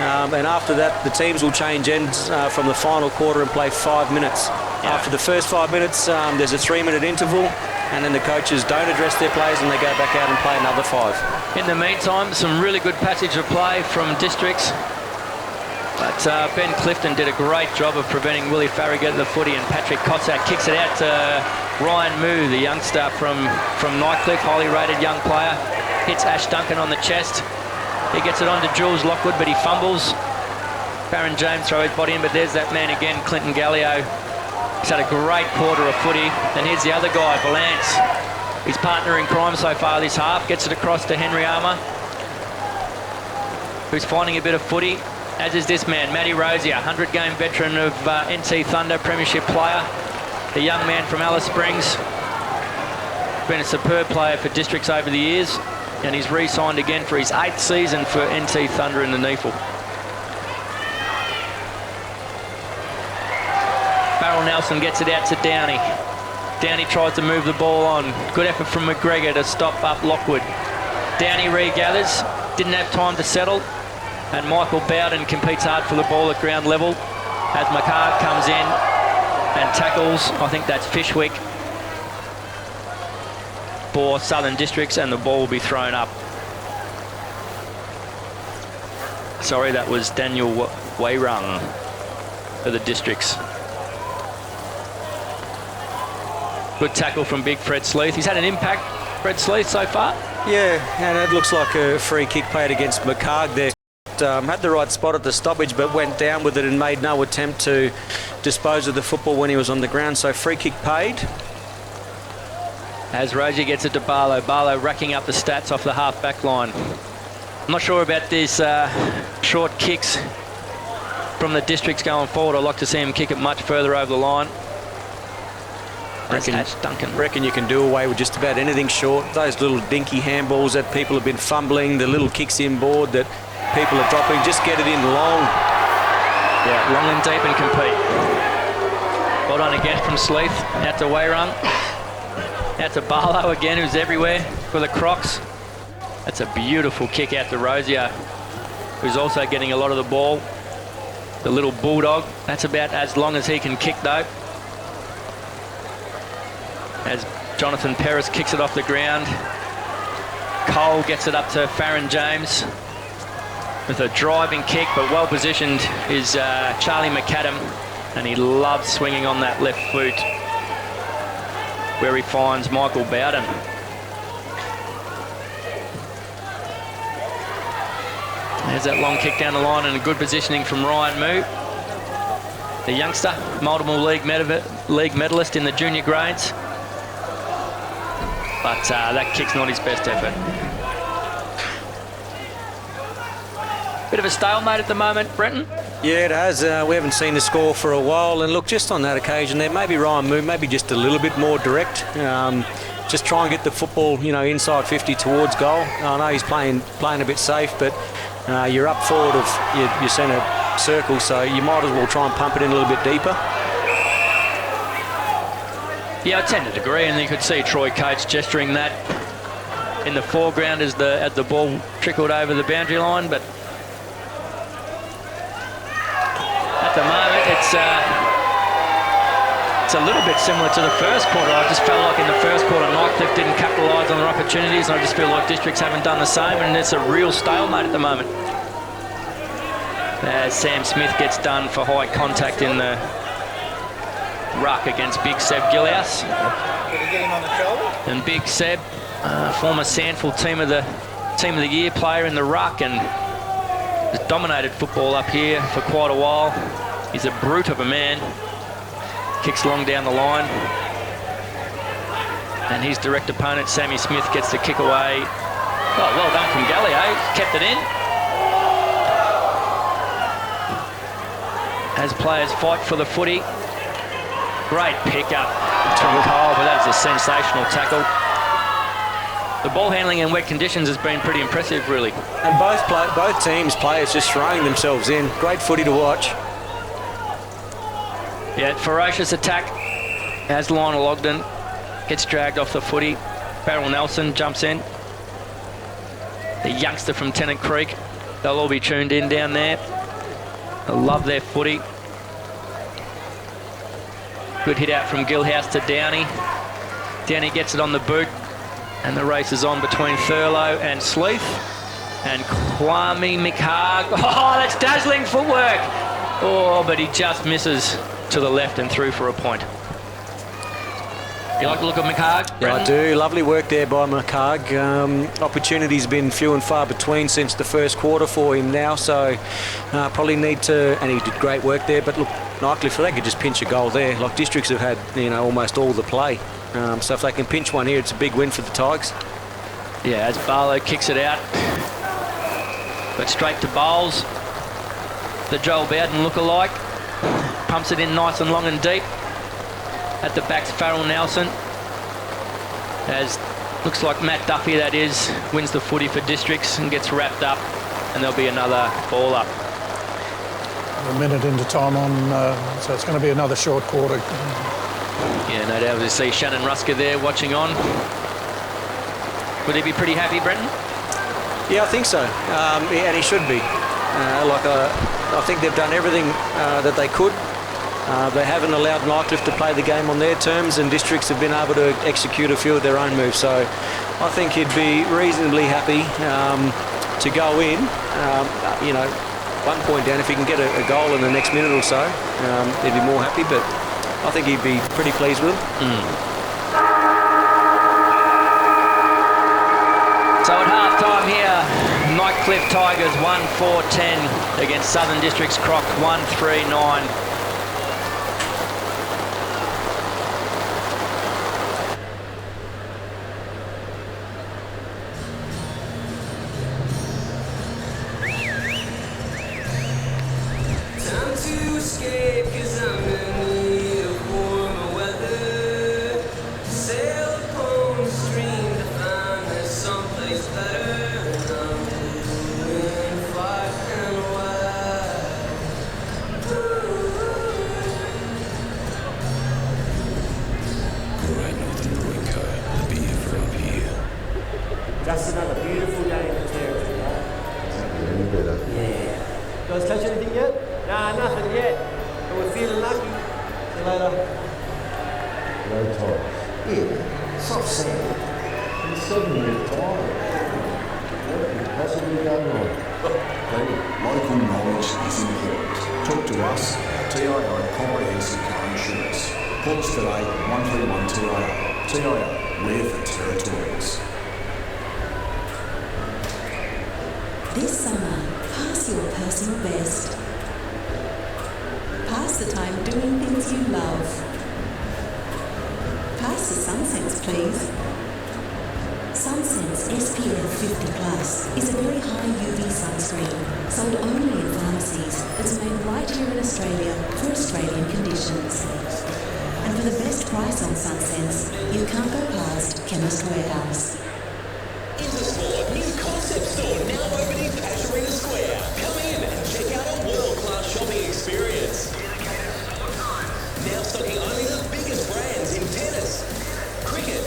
And after that, the teams will change ends from the final quarter and play 5 minutes. Yeah. After the first 5 minutes, there's a 3-minute interval. and then the coaches don't address their players and they go back out and play another 5. In the meantime, some really good passage of play from Districts. But Ben Clifton did a great job of preventing Willie Farragut the footy, and Patrick Cossack kicks it out to Ryan Moo, the youngster from Nightcliff, highly rated young player. Hits Ash Duncan on the chest. He gets it on to Jules Lockwood, but he fumbles. Baron James throws his body in, but there's that man again, Clinton Gallio. He's had a great quarter of footy. And here's the other guy, Valance. His partner in crime so far this half. Gets it across to Henry Armour, who's finding a bit of footy, as is this man, Matty Rosier, 100-game veteran of NT Thunder, premiership player. The young man from Alice Springs. Been a superb player for Districts over the years, and he's re-signed again for his 8th season for NT Thunder in the NEFL. Farrell Nelson gets it out to Downey. Downey tries to move the ball on. Good effort from McGregor to stop up Lockwood. Downey regathers, didn't have time to settle, and Michael Bowden competes hard for the ball at ground level as McCart comes in and tackles, I think that's Fishwick, for Southern Districts, and the ball will be thrown up. Sorry, that was Daniel Wayrung for the Districts. Good tackle from big Fred Sleeth. He's had an impact, Fred Sleeth, so far. Yeah, and it looks like a free kick played against McCarg there. Had the right spot at the stoppage, but went down with it and made no attempt to dispose of the football when he was on the ground. So free kick paid. As Rosie gets it to Barlow. Barlow racking up the stats off the half-back line. I'm not sure about these short kicks from the Districts going forward. I'd like to see him kick it much further over the line. Reckon you can do away with just about anything short. Those little dinky handballs that people have been fumbling, the little kicks inboard that people are dropping, just get it in long. Yeah, long and deep and compete. Well done again from Sleeth. Out to Wayrung. Out to Barlow again, who's everywhere for the Crocs. That's a beautiful kick out to Rosier, who's also getting a lot of the ball. The little bulldog. That's about as long as he can kick, though. As Jonathan Perris kicks it off the ground. Cole gets it up to Farron James with a driving kick, but well positioned is Charlie McAdam, and he loves swinging on that left foot, where he finds Michael Bowden. There's that long kick down the line, and a good positioning from Ryan Moo, the youngster, multiple league medalist in the junior grades. But that kick's not his best effort. Bit of a stalemate at the moment, Brenton. Yeah, it has. We haven't seen the score for a while. And look, just on that occasion there, maybe Ryan Moo, maybe just a little bit more direct. Just try and get the football, inside 50 towards goal. I know he's playing a bit safe, but you're up forward of your centre circle, so you might as well try and pump it in a little bit deeper. Yeah, I tend to agree, and you could see Troy Coates gesturing that in the foreground as the ball trickled over the boundary line, but at the moment it's a little bit similar to the first quarter. I just felt like in the first quarter Nightcliff didn't capitalise on their opportunities, and I just feel like Districts haven't done the same, and it's a real stalemate at the moment. As Sam Smith gets done for high contact in the ruck against Big Seb Gilhouse. Did he get him on the shoulder? And Big Seb, former Sandford team of the year player in the ruck, and has dominated football up here for quite a while. He's a brute of a man. Kicks long down the line. And his direct opponent, Sammy Smith, gets the kick away. Oh, well done from Gallio. Kept it in. As players fight for the footy. Great pickup from Cole, but that was a sensational tackle. The ball handling in wet conditions has been pretty impressive, really. And both teams' players just throwing themselves in. Great footy to watch. Yeah, ferocious attack as Lionel Ogden gets dragged off the footy. Farrell Nelson jumps in. The youngster from Tennant Creek. They'll all be tuned in down there. They love their footy. Good hit out from Gilhouse to Downey. Danny gets it on the boot, and the race is on between Thurlow and Sleeth. And Kwame McHarg. Oh, that's dazzling footwork. Oh, but he just misses to the left and through for a point. You like the look of McHarg? Yeah, I do. Lovely work there by McHarg. Opportunities been few and far between since the first quarter for him now, so probably need to, and he did great work there, but look, Nightcliff, they could just pinch a goal there. Like Districts have had, almost all the play. So if they can pinch one here, it's a big win for the Tigers. Yeah, as Barlow kicks it out. But straight to Bowles. The Joel Bowden look-alike. Pumps it in nice and long and deep. At the back's Farrell Nelson. As looks like Matt Duffy, that is, wins the footy for Districts and gets wrapped up. And there'll be another ball up. A minute into time on, so it's going to be another short quarter. Yeah, no doubt. We see Shannon Rusker there watching on. Would he be pretty happy, Brenton? Yeah, I think so. And he should be. I think they've done everything that they could. They haven't allowed Nightcliff to play the game on their terms, and Districts have been able to execute a few of their own moves. So I think he'd be reasonably happy to go in. 1 point down. If he can get a goal in the next minute or so, he'd be more happy. But I think he'd be pretty pleased with it. So at half-time here, Nightcliff Tigers 1-4-10 against Southern Districts Croc 1-3-9. Just another beautiful day in the territory, right? Any better? Yeah. Guys catch anything yet? Nah, nothing yet. But we're feeling lucky. See you later. No time. Yeah, soft sand. It's 7-minute time. What could possibly go wrong? Local knowledge is important. Talk to us about TIO Comprehensive Car Insurance. Call us today at 131 TIO. TIO, we're for Territorians. This summer, pass your personal best. Pass the time doing things you love. Pass the Sunsense, please. Sunsense SPF 50+ is a very high UV sunscreen, sold only in pharmacies, that's made right here in Australia for Australian conditions. And for the best price on Sunsense, you can't go past Chemist Warehouse. Intersport new concept store now open in Casuarina Square. Come in and check out our world-class shopping experience. Now stocking only the biggest brands in tennis, cricket,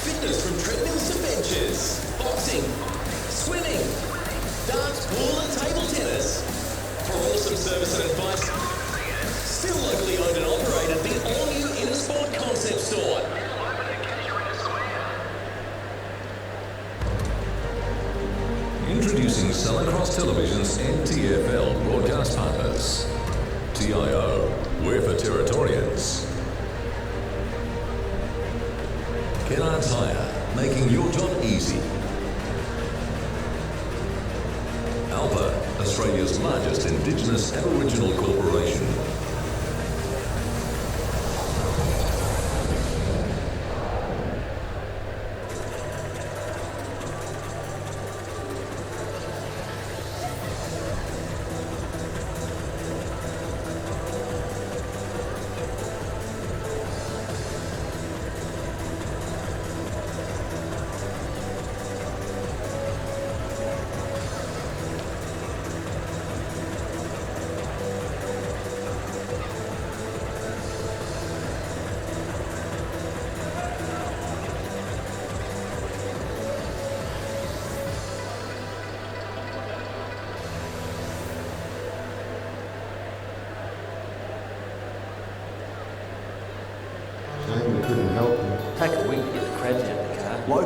fitness from treadmills to benches, boxing, swimming, darts, pool and table tennis. For awesome service and advice, still locally owned and operated, the all-new Intersport concept store. Introducing Southern Cross Television's NTFL broadcast partners. TIO, we're for Territorians. Kennard's Hire, making your job easy. Alpha, Australia's largest Indigenous Aboriginal corporation.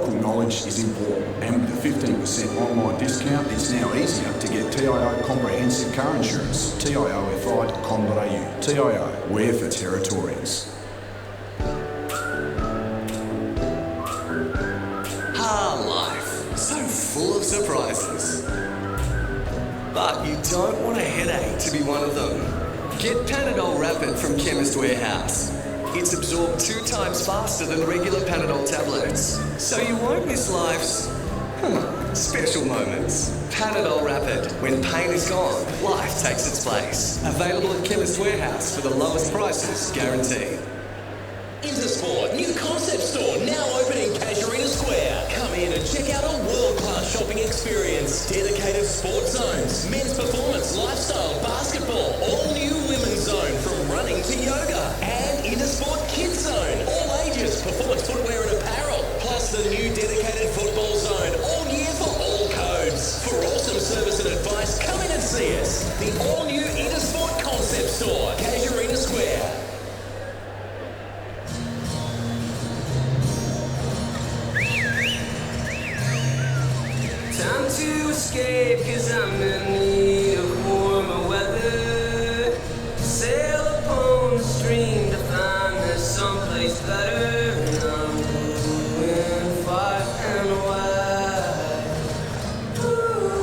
local knowledge is important, and with a 15% online discount, it's now easier to get TIO comprehensive car insurance. TIOFI.com.au. TIO, we're for Territorians. Life, so full of surprises. But you don't want a headache to be one of them. Get Panadol Rapid from Chemist Warehouse. It's absorbed 2 times faster than regular Panadol tablets, so you won't miss life's special moments. Panadol Rapid. When pain is gone, life takes its place. Available at Chemist Warehouse for the lowest prices guaranteed. Intersport, new concept store, now open in Casuarina Square. Come in and check out a world-class shopping experience. Dedicated sports zones, men's performance, lifestyle, basketball, all new women's zone from running to yoga, and Intersport Kids Zone, all ages, performance footwear and apparel, plus the new dedicated football zone, all year for all codes. For awesome service and advice, come in and see us. The all-new Intersport concept store, Casuarina Square. Time to escape, cause I'm in need of warmer weather. Sail upon the stream to find there's someplace better. And I'm blue far and wide. Ooh.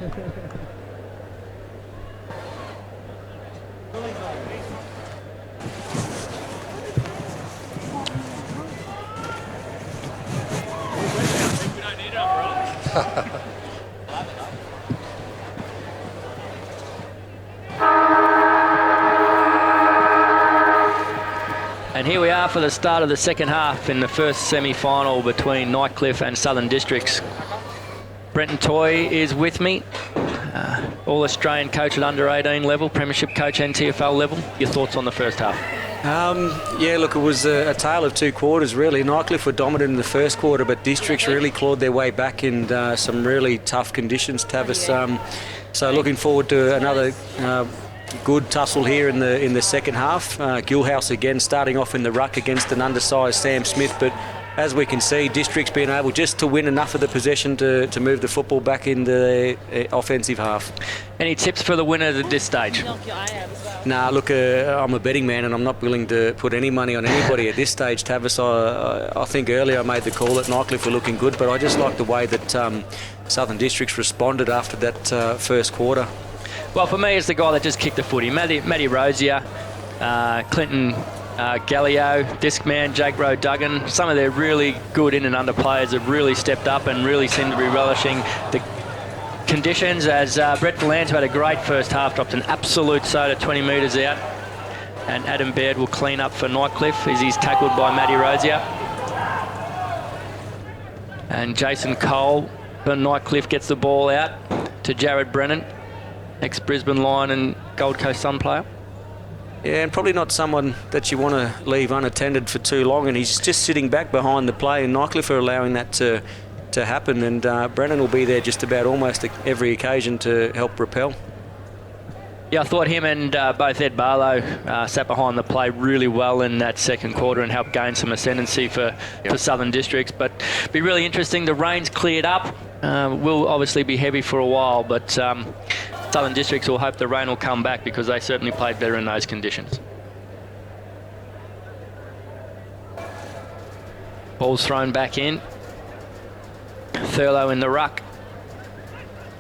And here we are for the start of the second half in the first semi-final between Nightcliff and Southern Districts. Brenton Toy is with me, All-Australian coach at under-18 level, Premiership coach NTFL level. Your thoughts on the first half? Yeah, look, it was a tale of two quarters, really. Nightcliff were dominant in the first quarter, but Districts really clawed their way back in some really tough conditions, Tavis. So looking forward to another good tussle here in the second half. Gilhouse again starting off in the ruck against an undersized Sam Smith, but as we can see, Districts being able just to win enough of the possession to move the football back in the offensive half. Any tips for the winners at this stage? Nah, look, I'm a betting man and I'm not willing to put any money on anybody at this stage, Tavis. I think earlier I made the call that Nightcliff were looking good, but I just like the way that Southern Districts responded after that first quarter. Well, for me, it's the guy that just kicked the footy. Matty Rosier, Clinton Gallio, Discman, Jake Rowe Duggan. Some of their really good in and under players have really stepped up and really seem to be relishing the conditions, as Brett Valance, who had a great first half, dropped an absolute soda 20 metres out. And Adam Baird will clean up for Nightcliff as he's tackled by Matty Rosier. And Jason Cole for Nightcliff gets the ball out to Jared Brennan, ex-Brisbane Lion and Gold Coast Sun player. Yeah, and probably not someone that you want to leave unattended for too long, and he's just sitting back behind the play, and Nightcliff are allowing that to happen, and Brennan will be there just about almost every occasion to help repel. Yeah, I thought him and both Ed Barlow sat behind the play really well in that second quarter and helped gain some ascendancy for Southern Districts, but be really interesting. The rain's cleared up. Will obviously be heavy for a while, but Southern Districts will hope the rain will come back because they certainly played better in those conditions. Ball's thrown back in. Thurlow in the ruck.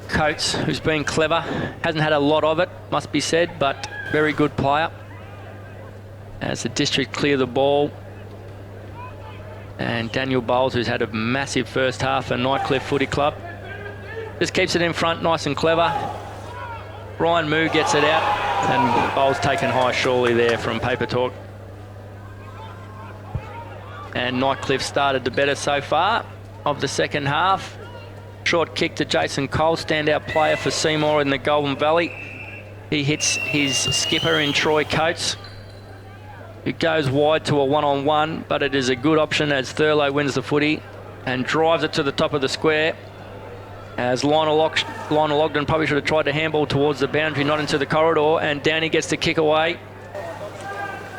Coates, who's been clever, hasn't had a lot of it, must be said, but very good player. As the District clear the ball. And Daniel Bowles, who's had a massive first half for Nightcliff Footy Club, just keeps it in front, nice and clever. Ryan Moo gets it out, and Bowles taken high surely there from Paper Talk. And Nightcliff started the better so far of the second half. Short kick to Jason Cole, standout player for Seymour in the Golden Valley. He hits his skipper in Troy Coates, who goes wide to a one-on-one, but it is a good option as Thurlow wins the footy and drives it to the top of the square. As Lionel Ogden probably should have tried to handball towards the boundary, not into the corridor, and Downey gets the kick away,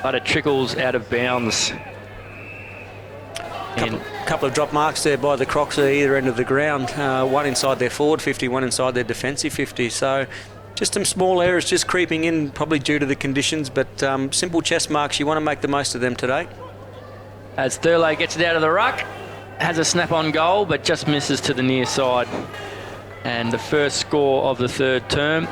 but it trickles out of bounds. Couple of drop marks there by the Crocs at either end of the ground. One inside their forward 50, one inside their defensive 50. So just some small errors just creeping in, probably due to the conditions, but simple chest marks. You want to make the most of them today. As Thurlow gets it out of the ruck, has a snap-on goal, but just misses to the near side. And the first score of the third term.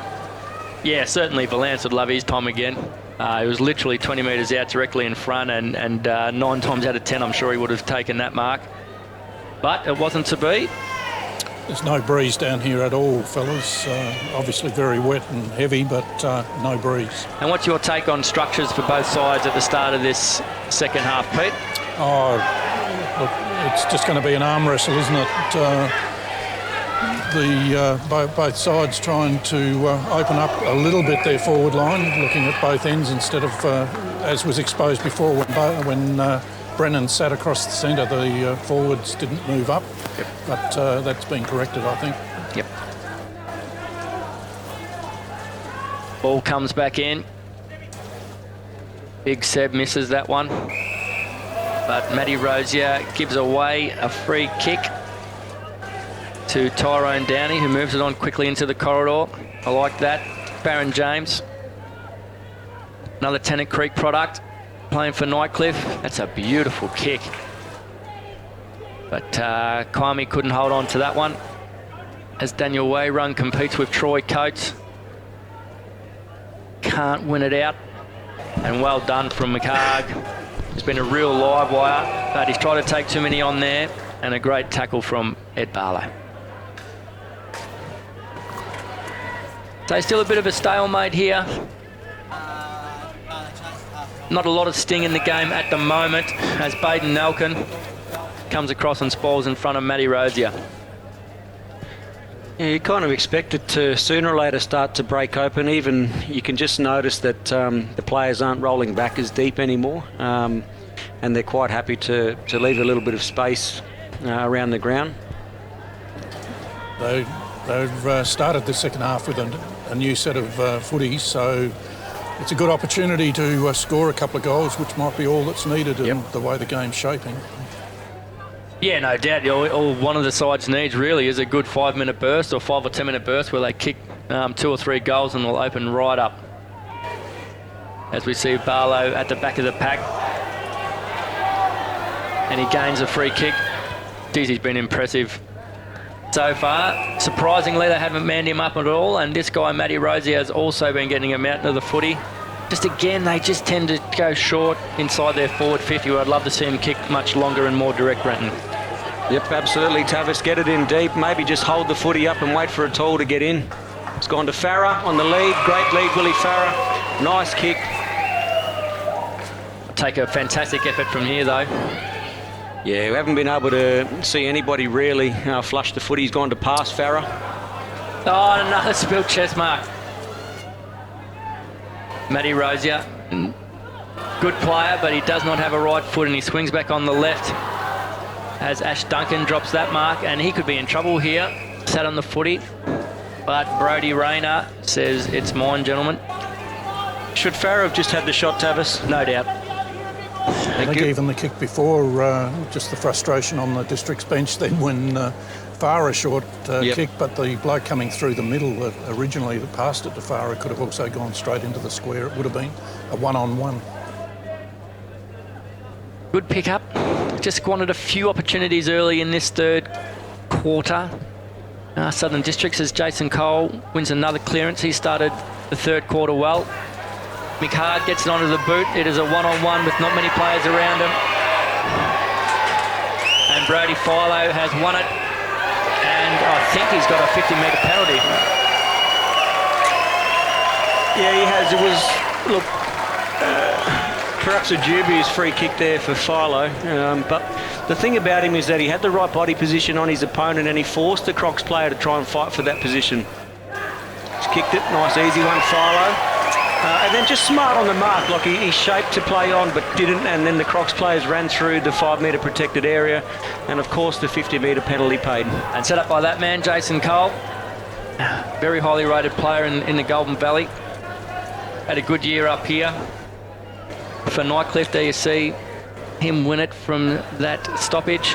Yeah, certainly Valance would love his time again. It was literally 20 metres out directly in front, and 9 times out of 10 I'm sure he would have taken that mark. But it wasn't to be. There's no breeze down here at all, fellas. Obviously very wet and heavy, but no breeze. And what's your take on structures for both sides at the start of this second half, Pete? Oh, look, it's just going to be an arm wrestle, isn't it? Both sides trying to open up a little bit their forward line, looking at both ends instead of, as was exposed before, when Brennan sat across the centre, the forwards didn't move up. Yep. But that's been corrected, I think. Yep. Ball comes back in. Big Seb misses that one. But Matty Rosier gives away a free kick to Tyrone Downey, who moves it on quickly into the corridor. I like that. Baron James, another Tennant Creek product, playing for Nightcliff. That's a beautiful kick. But Kaimi couldn't hold on to that one. as Daniel Wayrun competes with Troy Coates. Can't win it out. And well done from McHarg. It's been a real live wire, but he's tried to take too many on there, and a great tackle from Ed Barlow. So still a bit of a stalemate here. Not a lot of sting in the game at the moment, as Baden Nelkin comes across and spoils in front of Matty Rosier. Yeah, you kind of expect it to sooner or later start to break open. Even you can just notice that the players aren't rolling back as deep anymore, and they're quite happy to leave a little bit of space around the ground. They've started the second half with a new set of footies, so it's a good opportunity to score a couple of goals, which might be all that's needed in the way the game's shaping. Yeah, no doubt. All one of the sides needs really is a good 5-minute burst or 5 or 10-minute burst where they kick 2 or 3 goals and they'll open right up. As we see Barlow at the back of the pack. And he gains a free kick. Geez, he's been impressive so far. Surprisingly, they haven't manned him up at all, and this guy, Matty Rosier, has also been getting him out into the footy. Just again, they just tend to go short inside their forward 50, where I'd love to see him kick much longer and more direct, Brenton. Yep, absolutely, Tavis. Get it in deep. Maybe just hold the footy up and wait for a tall to get in. It's gone to Farah on the lead. Great lead, Willie Farah. Nice kick. Take a fantastic effort from here, though. Yeah, we haven't been able to see anybody really flush the footy. He's gone to pass Farah. Oh, another spilled chest mark. Matty Rosier, good player, but he does not have a right foot, and he swings back on the left as Ash Duncan drops that mark, and he could be in trouble here. Sat on the footy, but Brodie Rayner says it's mine, gentlemen. Should Farah have just had the shot, Tavis? No doubt. I think even the kick before, just the frustration on the District's bench then when Farah short kick, but the bloke coming through the middle originally that passed it to Farah could have also gone straight into the square. It would have been a one-on-one. Good pick-up. Just squandered a few opportunities early in this third quarter. Southern Districts, as Jason Cole wins another clearance. He started the third quarter well. McHarg gets it onto the boot. It is a one-on-one with not many players around him. And Brodie Philo has won it. And I think he's got a 50-metre penalty. Yeah, he has. It was, look, perhaps a dubious free kick there for Philo. But the thing about him is that he had the right body position on his opponent, and he forced the Crocs player to try and fight for that position. He's kicked it. Nice, easy one, Philo. And then just smart on the mark, like he's shaped to play on but didn't, and then the Crocs players ran through the 5-metre protected area, and of course the 50-metre penalty paid. And set up by that man, Jason Cole. Very highly rated player in the Golden Valley. Had a good year up here. For Nightcliff, there you see him win it from that stoppage.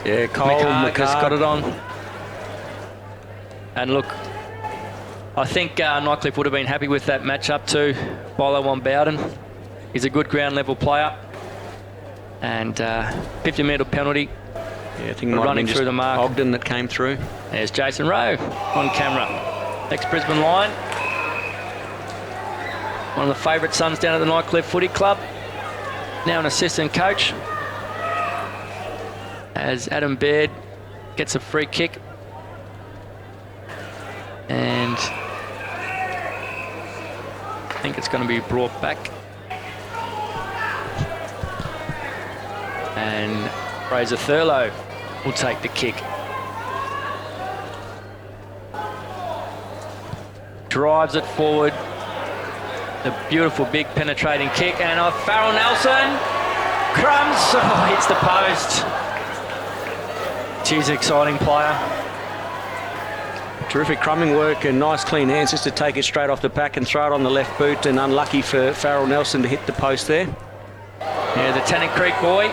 Yeah, Cole McHarg has got it on. And look, I think Nightcliff would have been happy with that matchup too. Philo on Bowden. He's a good ground level player. And 50-metre penalty. Yeah, I think running through the mark. Ogden that came through. There's Jason Rowe on camera. Ex-Brisbane line. One of the favourite sons down at the Nightcliff Footy Club. Now an assistant coach. As Adam Baird gets a free kick. And I think it's going to be brought back. And Fraser Thurlow will take the kick. Drives it forward. The beautiful big penetrating kick. And Farrell Nelson. Crumbs. Oh, hits the post. She's an exciting player. Terrific crumbing work and nice clean hands just to take it straight off the pack and throw it on the left boot, and unlucky for Farrell Nelson to hit the post there. Yeah, the Tennant Creek boy.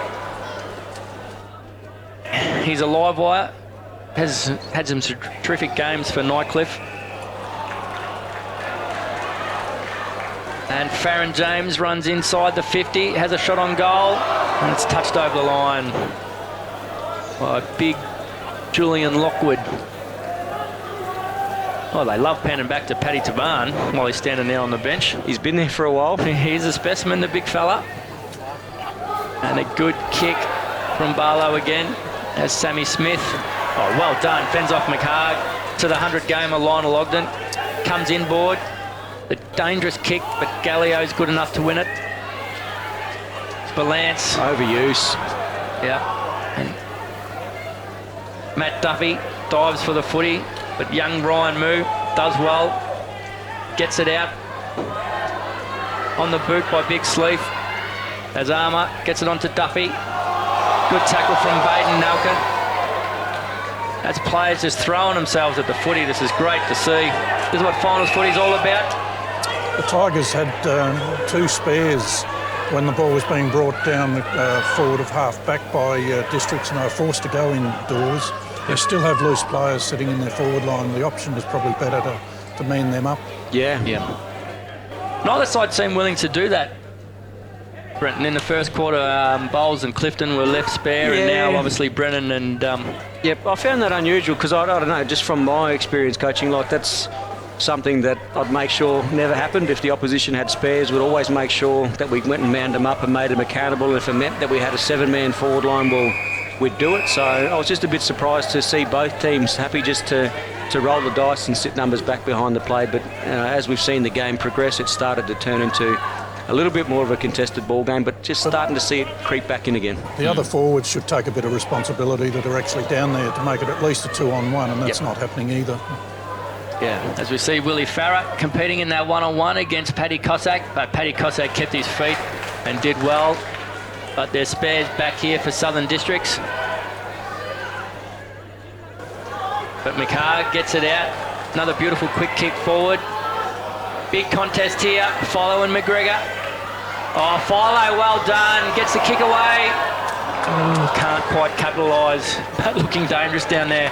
He's a live wire. Has had some terrific games for Nightcliff. And Farron James runs inside the 50, has a shot on goal, and it's touched over the line by big Julian Lockwood. Oh, they love panning back to Paddy Taban while he's standing there on the bench. He's been there for a while. He's a specimen, the big fella. And a good kick from Barlow again as Sammy Smith. Oh, well done. Fends off McHarg to the 100-gamer Lionel Ogden. Comes inboard. The dangerous kick, but Gallio's good enough to win it. Balance. Overuse. Yeah. And Matt Duffy dives for the footy, but young Ryan Moo does well. Gets it out. On the boot by Big Sleeve. As Armour gets it onto Duffy. Good tackle from Baden Nalkin. As players just throwing themselves at the footy. This is great to see. This is what finals footy's all about. The Tigers had 2 spares when the ball was being brought down forward of half back by Districts, and they were forced to go indoors. They still have loose players sitting in their forward line. The option is probably better to man them up. Yeah. Neither side seemed willing to do that. Brenton, in the first quarter, Bowles and Clifton were left spare, and now obviously Brennan and... Yep, I found that unusual because I don't know, just from my experience coaching, like that's something that I'd make sure never happened. If the opposition had spares, we'd always make sure that we went and manned them up and made them accountable. And if it meant that we had a 7-man forward line, well, we'd do it. So I was just a bit surprised to see both teams happy just to roll the dice and sit numbers back behind the play. But as we've seen the game progress, it started to turn into a little bit more of a contested ball game, but just starting to see it creep back in again. The other forwards should take a bit of responsibility that are actually down there to make it at least a 2-on-1, and that's not happening either. Yeah, as we see Willie Farah competing in that 1-on-1 against Paddy Cossack, but Paddy Cossack kept his feet and did well. But there's spares back here for Southern Districts. But McHarg gets it out. Another beautiful quick kick forward. Big contest here, Philo and McGregor. Oh, Philo, well done. Gets the kick away. Can't quite capitalise, but looking dangerous down there.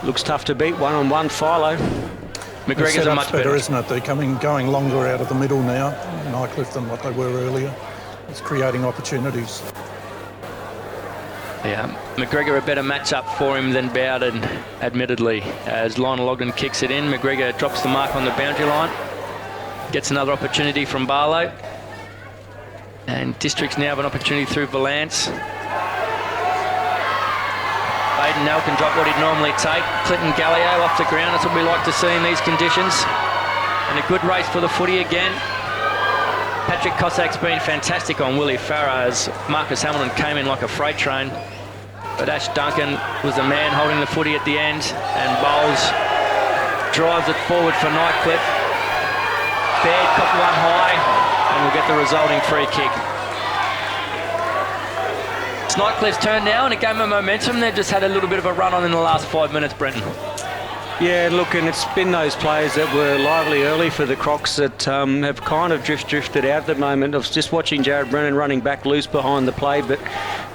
Looks tough to beat, 1-on-1, Philo. McGregor's a much better, isn't it? They're going longer out of the middle now, Nightcliff, than what they were earlier. It's creating opportunities. Yeah, McGregor a better matchup for him than Bowden, admittedly. As Lionel Ogden kicks it in, McGregor drops the mark on the boundary line. Gets another opportunity from Barlow. And Districts now have an opportunity through Valance. Baden now can drop what he'd normally take. Clinton Gallio off the ground. That's what we like to see in these conditions. And a good race for the footy again. Patrick Cossack's been fantastic on Willie Farah as Marcus Hamilton came in like a freight train. But Ash Duncan was the man holding the footy at the end, and Bowles drives it forward for Nightcliff. Baird caught one high and will get the resulting free kick. It's Nightcliff's turn now, and a game of momentum. They've just had a little bit of a run on in the last 5 minutes, Brenton. Yeah, look, and it's been those players that were lively early for the Crocs that have kind of drifted out at the moment. I was just watching Jared Brennan running back loose behind the play, but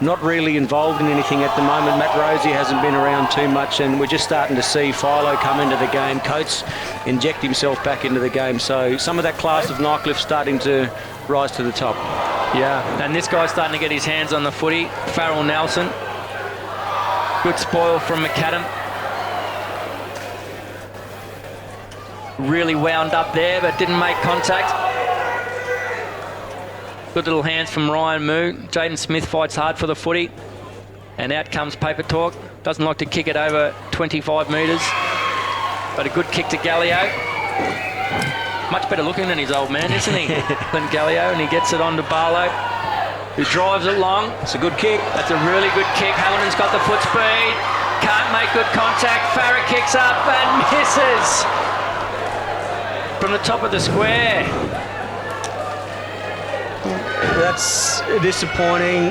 not really involved in anything at the moment. Matt Rosie hasn't been around too much, and we're just starting to see Philo come into the game. Coates inject himself back into the game. So some of that class of Nightcliff starting to rise to the top. Yeah, and this guy's starting to get his hands on the footy. Farrell Nelson. Good spoil from McAdam. Really wound up there, but didn't make contact. Good little hands from Ryan Moo. Jaden Smith fights hard for the footy. And out comes Paper Talk. Doesn't like to kick it over 25 metres. But a good kick to Gallio. Much better looking than his old man, isn't he? Than Gallio, and he gets it on to Barlow, who drives it long. It's a good kick. That's a really good kick. Hamilton's got the foot speed. Can't make good contact. Farah kicks up and misses. From the top of the square. That's disappointing.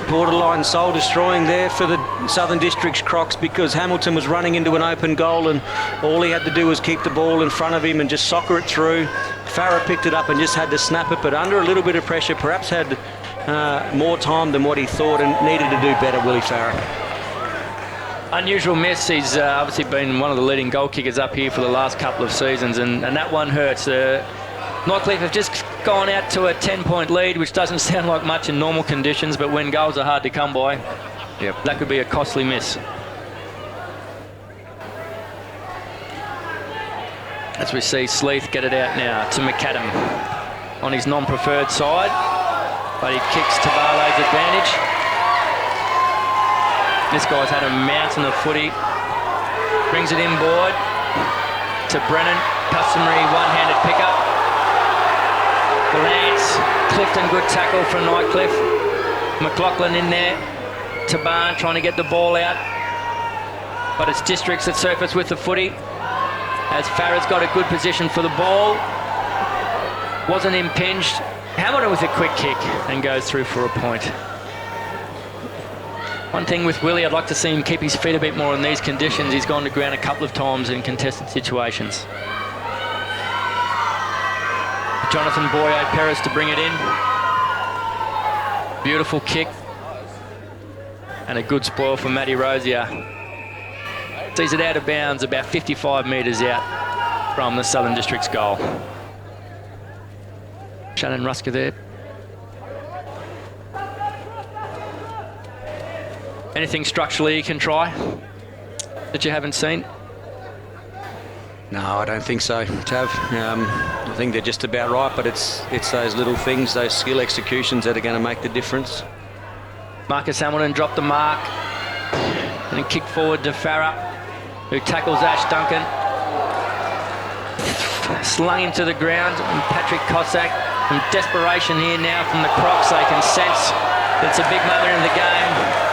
Borderline soul destroying there for the Southern Districts Crocs, because Hamilton was running into an open goal and all he had to do was keep the ball in front of him and just soccer it through. Farah picked it up and just had to snap it, but under a little bit of pressure, perhaps had more time than what he thought and needed to do better, Willie Farah. Unusual miss. He's obviously been one of the leading goal kickers up here for the last couple of seasons, and that one hurts. Nightcliff have just gone out to a 10-point lead, which doesn't sound like much in normal conditions, but when goals are hard to come by, that could be a costly miss. As we see Sleeth get it out now to McAdam on his non-preferred side, but he kicks to Barlow's advantage. This guy's had a mountain of footy. Brings it inboard to Brennan. Customary one-handed pickup. Lance, Clifton, good tackle from Nightcliff. McLaughlin in there to Barn, trying to get the ball out. But it's Districts that surface with the footy. As Farah's got a good position for the ball. Wasn't impinged. Hamilton with a quick kick and goes through for a point. One thing with Willie, I'd like to see him keep his feet a bit more in these conditions. He's gone to ground a couple of times in contested situations. Jonathan Boye Perez to bring it in. Beautiful kick. And a good spoil for Matty Rosier. Sees it out of bounds about 55 metres out from the Southern District's goal. Shannon Rusker there. Anything structurally you can try that you haven't seen? No, I don't think so, Tav. I think they're just about right, but it's those little things, those skill executions that are going to make the difference. Marcus Hamilton dropped the mark and then kick forward to Farah, who tackles Ash Duncan. Slung him to the ground, and Patrick Cossack, in desperation here now from the Crocs. They can sense that it's a big moment in the game.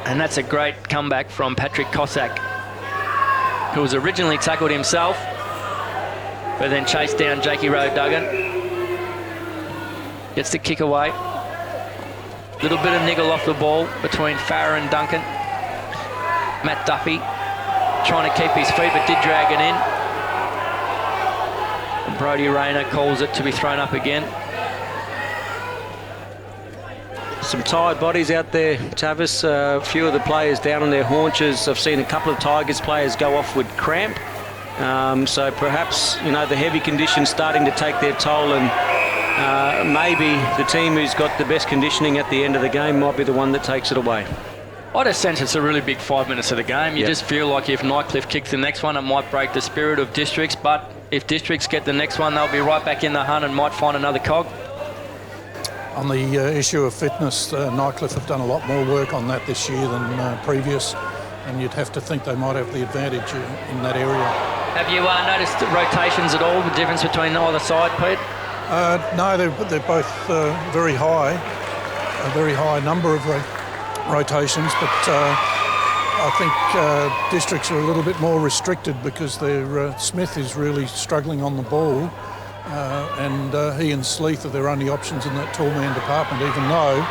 And that's a great comeback from Patrick Cossack, who was originally tackled himself, but then chased down Jakey Rowe Duggan. Gets the kick away. Little bit of niggle off the ball between Farah and Duncan. Matt Duffy trying to keep his feet, but did drag it in. And Brodie Rayner calls it to be thrown up again. Some tired bodies out there, Tavis. A few of the players down on their haunches. I've seen a couple of Tigers players go off with cramp. So perhaps, you know, the heavy conditions starting to take their toll, and maybe the team who's got the best conditioning at the end of the game might be the one that takes it away. I just sense it's a really big 5 minutes of the game. You just feel like if Nightcliff kicks the next one, it might break the spirit of Districts, but if Districts get the next one, they'll be right back in the hunt and might find another cog. On the issue of fitness, Nightcliff have done a lot more work on that this year than previous, and you'd have to think they might have the advantage in that area. Have you noticed rotations at all, the difference between either side, Pete? No, they're both very high, a very high number of rotations, but I think Districts are a little bit more restricted because their Smith is really struggling on the ball, and he and Sleeth are their only options in that tall man department, even though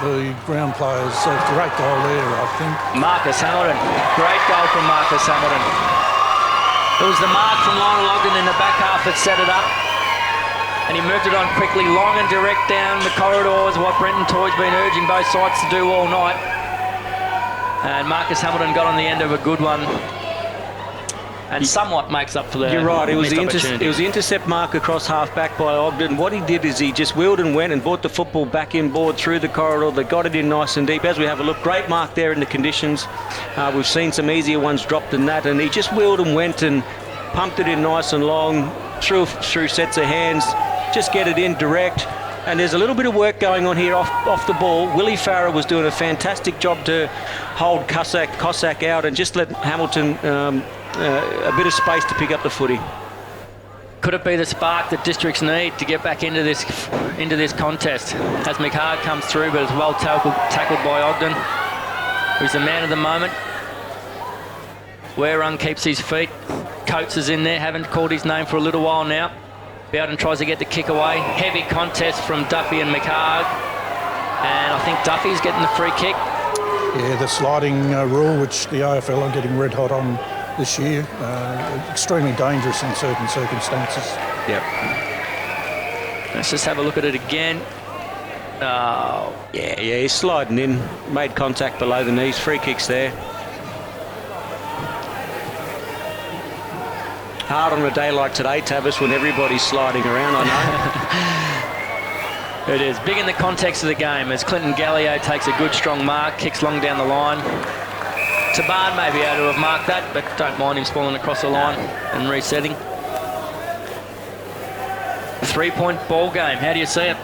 the ground players, great goal there, I think. Marcus Hamilton, great goal from Marcus Hamilton. It was the mark from Lionel Ogden in the back half that set it up. And he moved it on quickly, long and direct down the corridors, what Brenton Toy's been urging both sides to do all night. And Marcus Hamilton got on the end of a good one and somewhat makes up for the You're right, it was opportunity. the intercept mark across half-back by Ogden. What he did is he just wheeled and went and brought the football back inboard through the corridor. They got it in nice and deep. As we have a look, great mark there in the conditions. We've seen some easier ones dropped than that, and he just wheeled and went and pumped it in nice and long, through sets of hands. Just get it in direct, and there's a little bit of work going on here off the ball. Willie Farah was doing a fantastic job to hold Cossack out and just let Hamilton a bit of space to pick up the footy. Could it be the spark that Districts need to get back into this contest? As McHarg comes through, but it's well tackled by Ogden, who's the man of the moment. Warehung keeps his feet. Coates is in there, haven't called his name for a little while now. Bowden tries to get the kick away. Heavy contest from Duffy and McHarg. And I think Duffy's getting the free kick. Yeah, the sliding rule, which the AFL are getting red hot on this year, extremely dangerous in certain circumstances. Yep. Let's just have a look at it again. Oh. Yeah, he's sliding in. Made contact below the knees. Free kicks there. Hard on a day like today, Tavis, when everybody's sliding around, I know. It is big in the context of the game as Clinton Gallio takes a good strong mark, kicks long down the line. Tabard may be able to have marked that, but don't mind him spalling across the line and resetting. A 3-point ball game. How do you see it?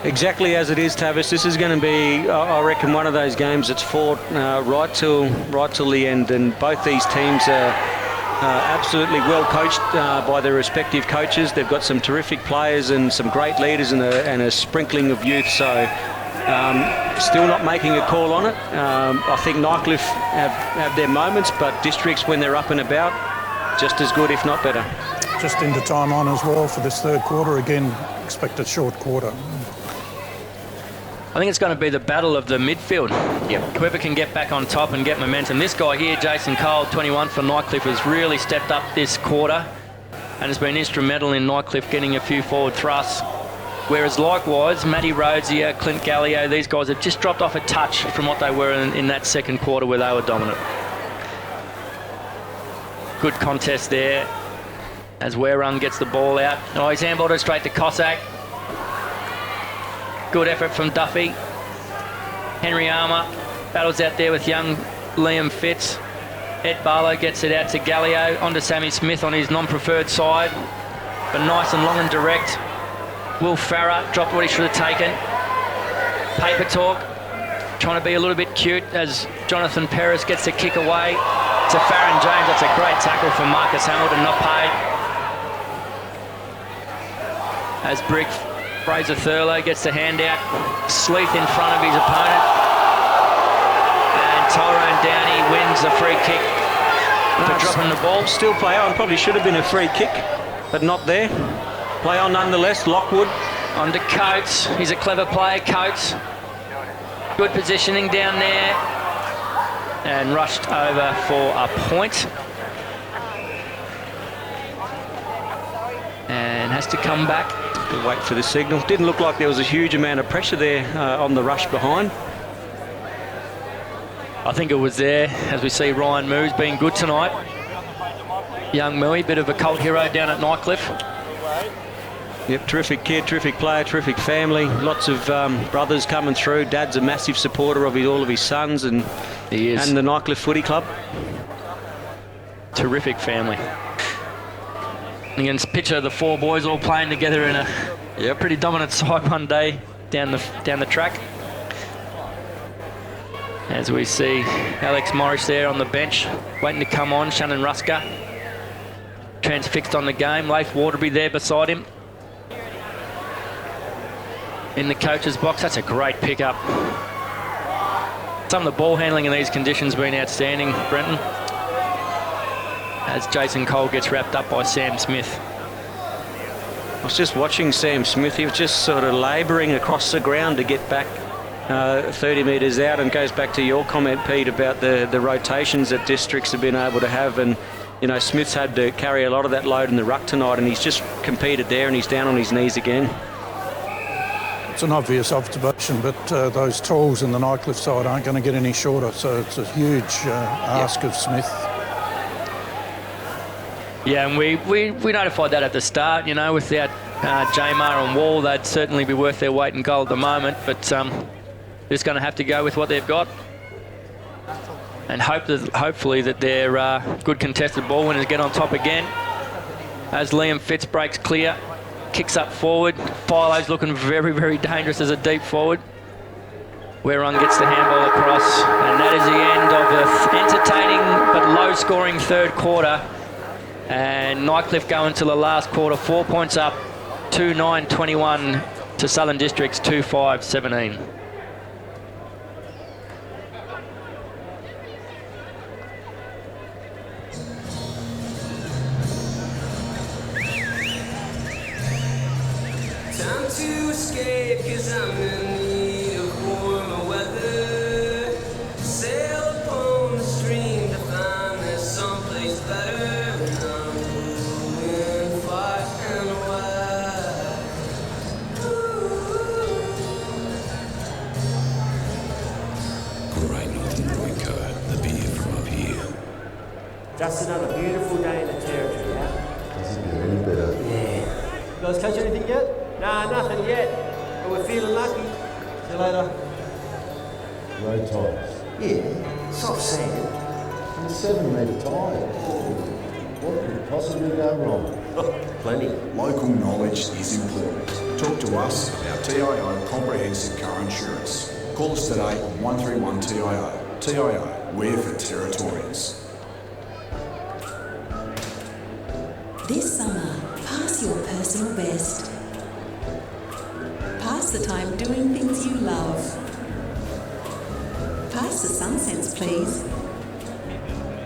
Exactly as it is, Tavis. This is going to be, I reckon, one of those games that's fought right till the end, and both these teams are absolutely well coached by their respective coaches. They've got some terrific players and some great leaders and a sprinkling of youth. So still not making a call on it. I think Nightcliff have their moments, but Districts, when they're up and about, just as good, if not better. Just into time on as well for this third quarter. Again, expect a short quarter. I think it's going to be the battle of the midfield. Yep. Whoever can get back on top and get momentum. This guy here, Jason Cole, 21 for Nightcliff, has really stepped up this quarter and has been instrumental in Nightcliff getting a few forward thrusts. Whereas likewise, Matty Rhodes, Clint Gallio, these guys have just dropped off a touch from what they were in that second quarter where they were dominant. Good contest there as Warung gets the ball out. Oh, he's handballed it straight to Cossack. Good effort from Duffy. Henry Armour battles out there with young Liam Fitz. Ed Barlow gets it out to Gallio, onto Sammy Smith on his non-preferred side. But nice and long and direct. Will Farah dropped what he should have taken. Paper talk, trying to be a little bit cute as Jonathan Perez gets the kick away to Farron James. That's a great tackle from Marcus Hamilton, not paid. As Brick Fraser Thurlow gets the hand out. Sleeth in front of his opponent. And Tyrone Downey wins the free kick for dropping the ball. Still play on. Probably should have been a free kick, but not there. Play on nonetheless. Lockwood. On to Coates. He's a clever player, Coates. Good positioning down there. And rushed over for a point. And has to come back. We'll wait for the signal. Didn't look like there was a huge amount of pressure there on the rush behind. I think it was there, as we see Ryan Moos being good tonight. Young Mooey, bit of a cult hero down at Nightcliff. Yep, terrific kid, terrific player, terrific family. Lots of brothers coming through. Dad's a massive supporter of all of his sons and he is. And the Nightcliff Footy Club. Terrific family. Against picture the four boys all playing together in a pretty dominant side one day down the track. As we see Alex Morris there on the bench, waiting to come on. Shannon Rusker transfixed on the game. Leif Waterby there beside him. In the coach's box, that's a great pickup. Some of the ball handling in these conditions has been outstanding, Brenton. As Jason Cole gets wrapped up by Sam Smith. I was just watching Sam Smith. He was just sort of labouring across the ground to get back 30 metres out, and goes back to your comment, Pete, about the rotations that Districts have been able to have. And, you know, Smith's had to carry a lot of that load in the ruck tonight, and he's just competed there, and he's down on his knees again. It's an obvious observation, but those tools in the Nightcliff side aren't going to get any shorter, so it's a huge ask of Smith. Yeah, and we notified that at the start, you know, without Jamar and Wall, they'd certainly be worth their weight in gold at the moment, but they're just going to have to go with what they've got and hopefully that their good contested ball winners get on top again. As Liam Fitz breaks clear, kicks up forward, Philo's looking very, very dangerous as a deep forward. Warung gets the handball across, and that is the end of the entertaining but low-scoring third quarter. And Nightcliff going to the last quarter, 4 points up, 2-9-21 to Southern Districts, 2-5-17. Time to escape, 'cause I'm in need of warmer weather. Sail upon the stream to find there's someplace better. Just another beautiful day in the territory, yeah? Doesn't get any better. Yeah. You guys catch anything yet? Nah, nothing yet. we're feeling lucky. See you later. Road tyres. Yeah, soft sand. And 7 metre tyres. What could possibly go wrong? Plenty. Local knowledge is important. Talk to us about TIO Comprehensive Car Insurance. Call us today on 131 TIO. TIO, we're for Territorians. This summer, pass your personal best. Pass the time doing things you love. Pass the SunSense, please.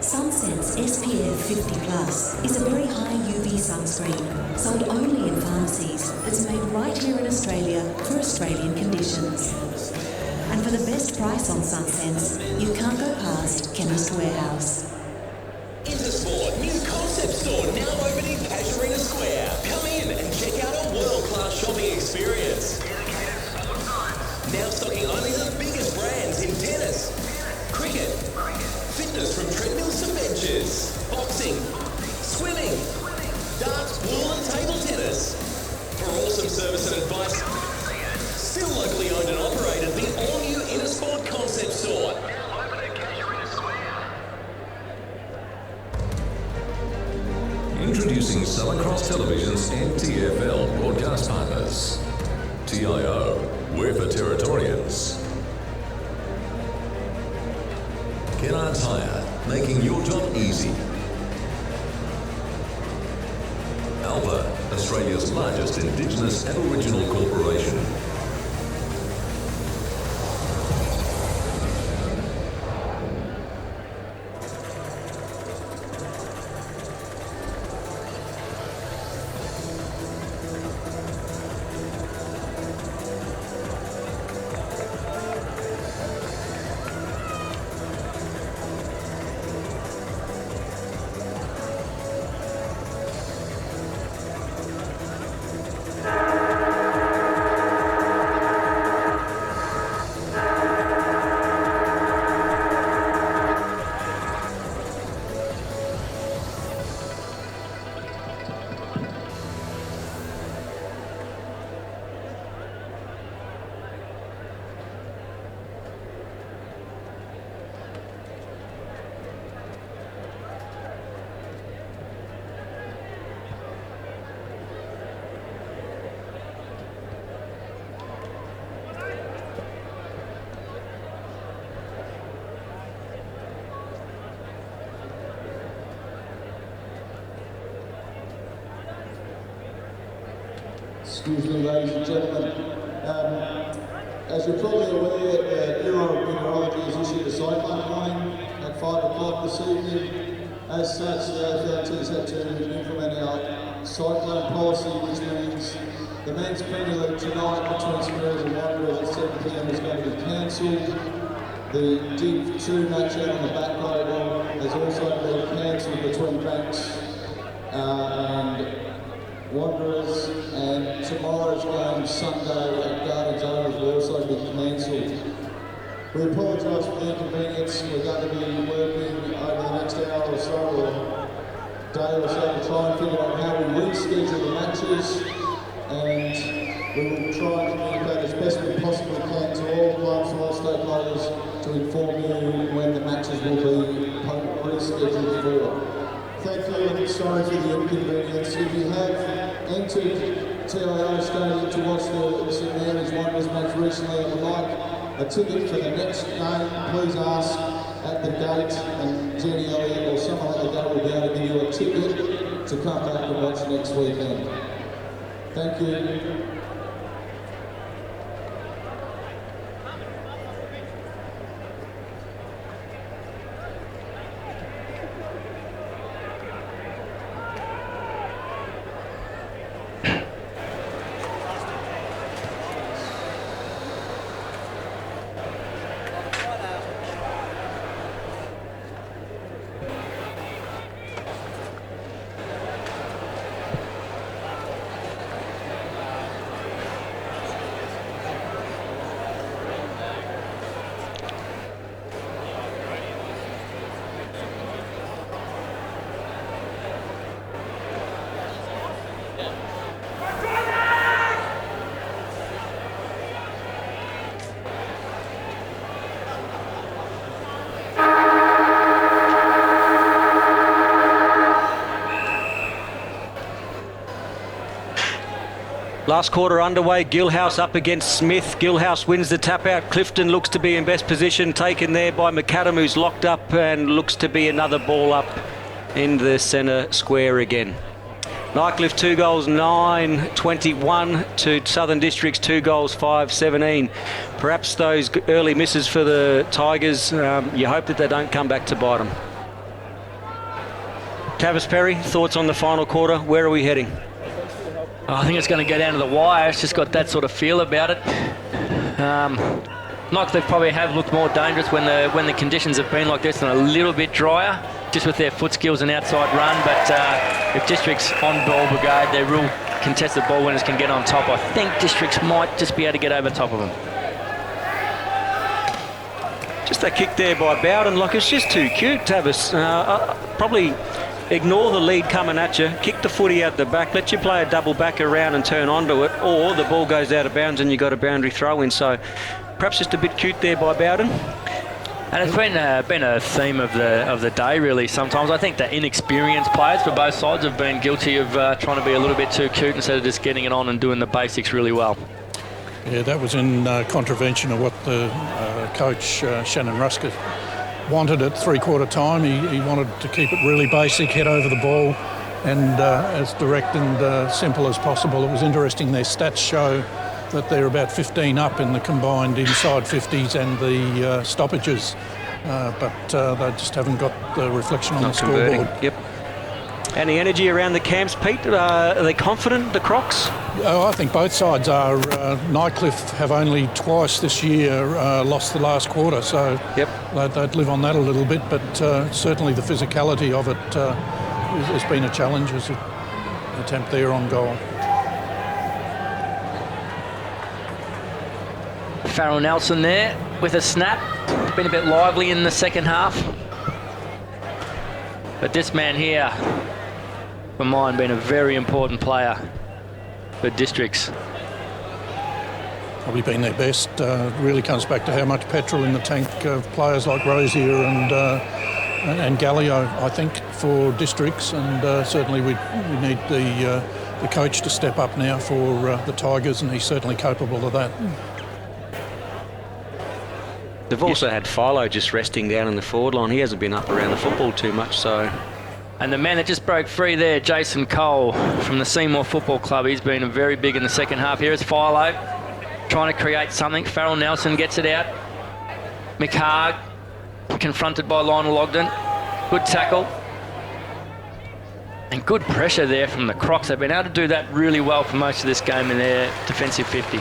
SunSense SPF 50+ is a very high UV sunscreen sold only in pharmacies that's made right here in Australia for Australian conditions. And for the best price on SunSense, you can't go past Chemist Warehouse. Intersport, new concept store now open in Casuarina Square. Come in and check out our world-class shopping experience. Now stocking only the biggest brands in tennis, cricket, fitness from treadmills to benches, boxing, swimming, darts, pool and table tennis. For awesome service and advice, still locally owned and operated, the all-new Intersport concept store. Introducing Southern Cross Television's NTFL broadcast partners. TIO, we're for Territorians. Kenard Tire, making your job easy. Alba, Australia's largest Indigenous Aboriginal corporation. Excuse me, ladies and gentlemen. As you're probably aware, the Bureau of Meteorology has issued a cyclone warning at 5 o'clock this evening. As such, the AFLT's had to implement our cyclone policy, which means the men's Premier League tonight between Spurs and Wanderers at 7 p.m. is going to be cancelled. The Div 2 match out on the back road has also been cancelled between Banks and Wanderers, and tomorrow's game, Sunday at Gardens Oval, will also be cancelled. We apologise for the inconvenience. We're going to be working over the next hour or so, or day or so, to try and figure out how we reschedule the matches, and we will try and communicate as best we possibly can to all clubs and all stakeholders to inform you when the matches will be rescheduled for. Thank you, and sorry for the inconvenience. If you have entered TIO Stadium to watch the St Mary's Wanderers match recently and would like a ticket for the next game, please ask at the gate, and Jenny Elliott or someone at the gate will be able to give you a ticket to come back and watch next weekend. Thank you. Last quarter underway, Gilhouse up against Smith. Gilhouse wins the tap out. Clifton looks to be in best position, taken there by McAdam, who's locked up, and looks to be another ball up in the centre square again. Nightcliff 2 goals 9-21 to Southern Districts 2 goals 5-17. Perhaps those early misses for the Tigers, you hope that they don't come back to bite them. Tavis Perry, thoughts on the final quarter? Where are we heading? I think it's going to go down to the wire. It's just got that sort of feel about it. Nightcliff probably have looked more dangerous when the conditions have been like this and a little bit drier, just with their foot skills and outside run. But if Districts on ball brigade, their real contested ball winners can get on top, I think Districts might just be able to get over top of them. Just that kick there by Bowden, like it's just too cute, Tavis. Probably ignore the lead coming at you, kick the footy out the back, let your player double back around and turn onto it, or the ball goes out of bounds and you've got a boundary throw in. So perhaps just a bit cute there by Bowden. And it's been a theme of the day, really. Sometimes I think that inexperienced players for both sides have been guilty of trying to be a little bit too cute instead of just getting it on and doing the basics really well. Yeah, that was in contravention of what the coach, Shannon Rusker, wanted at three-quarter time. He wanted to keep it really basic, head over the ball, and as direct and simple as possible. It was interesting, their stats show that they're about 15 up in the combined inside 50s and the stoppages, but they just haven't got the reflection on the scoreboard. Yep. And the energy around the camps, Pete, are they confident, the Crocs? Oh, I think both sides are. Nightcliff have only twice this year lost the last quarter, so yep. they'd live on that a little bit, but certainly the physicality of it has been a challenge as an attempt there on goal. Farrell Nelson there with a snap. Been a bit lively in the second half. But this man here, for mine, been a very important player for Districts. Probably been their best. Really comes back to how much petrol in the tank of players like Rosier and Gallio, I think, for Districts. And certainly we need the coach to step up now for the Tigers, and he's certainly capable of that. They've also had Philo just resting down in the forward line. He hasn't been up around the football too much, so... And the man that just broke free there, Jason Cole from the Seymour Football Club, he's been very big in the second half. Here is Philo trying to create something. Farrell Nelson gets it out. McHarg confronted by Lionel Ogden. Good tackle. And good pressure there from the Crocs. They've been able to do that really well for most of this game in their defensive 50.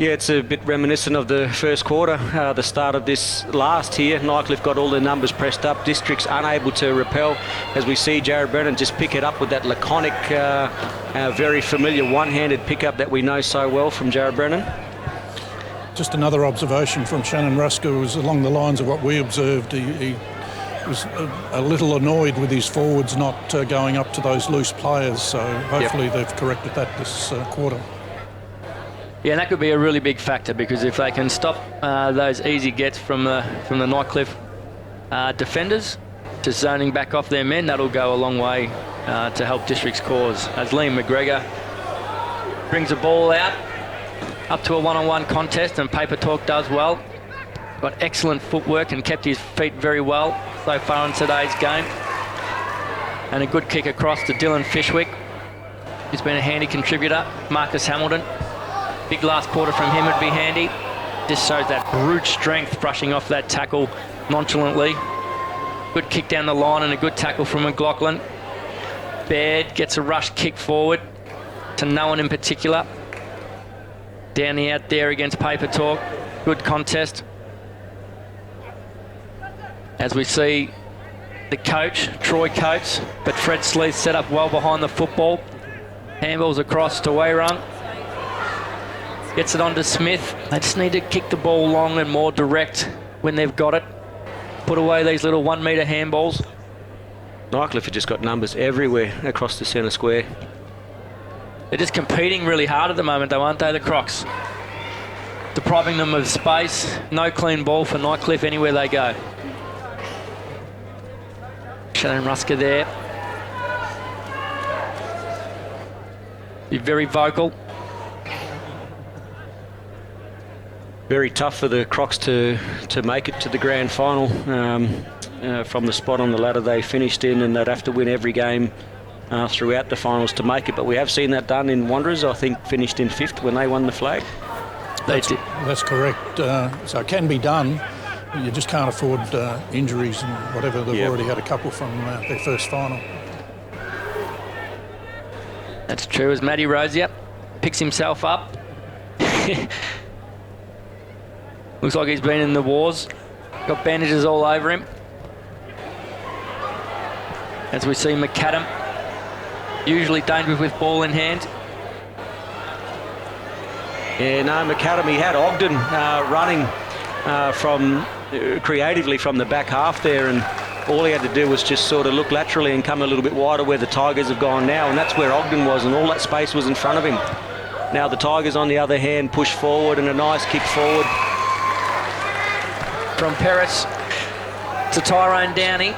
Yeah, it's a bit reminiscent of the first quarter, the start of this last here. Nightcliff got all their numbers pressed up. Districts unable to repel, as we see Jared Brennan just pick it up with that laconic, very familiar one-handed pickup that we know so well from Jared Brennan. Just another observation from Shannon Rusker was along the lines of what we observed. He was a little annoyed with his forwards not going up to those loose players, so hopefully they've corrected that this quarter. Yeah, and that could be a really big factor, because if they can stop those easy gets from the Nightcliff defenders to zoning back off their men, that'll go a long way to help District's cause. As Liam McGregor brings the ball out up to a one-on-one contest, and Paper Talk does well. Got excellent footwork and kept his feet very well so far in today's game. And a good kick across to Dylan Fishwick. He's been a handy contributor. Marcus Hamilton. Big last quarter from him would be handy. Just shows that brute strength, brushing off that tackle nonchalantly. Good kick down the line and a good tackle from McLaughlin. Baird gets a rush kick forward to no one in particular. Down the out there against Paper Talk. Good contest. As we see the coach, Troy Coates, but Fred Sleeth set up well behind the football. Handballs across to Wayrung. Gets it on to Smith. They just need to kick the ball long and more direct when they've got it. Put away these little 1 metre handballs. Nightcliff have just got numbers everywhere across the centre square. They're just competing really hard at the moment though, aren't they, the Crocs? Depriving them of space. No clean ball for Nightcliff anywhere they go. Shannon Rusker there. Be very vocal. Very tough for the Crocs to make it to the grand final from the spot on the ladder they finished in, and they'd have to win every game throughout the finals to make it. But we have seen that done in Wanderers. I think finished in 5th when they won the flag. That's correct. So it can be done. You just can't afford injuries and whatever. They've already had a couple from their first final. That's true. As Matty Rosier picks himself up. Looks like he's been in the wars. Got bandages all over him. As we see McAdam, usually dangerous with ball in hand. Yeah, no, McAdam, he had Ogden running from creatively from the back half there, and all he had to do was just sort of look laterally and come a little bit wider where the Tigers have gone now, and that's where Ogden was, and all that space was in front of him. Now the Tigers, on the other hand, push forward, and a nice kick forward. From Perris to Tyrone Downey.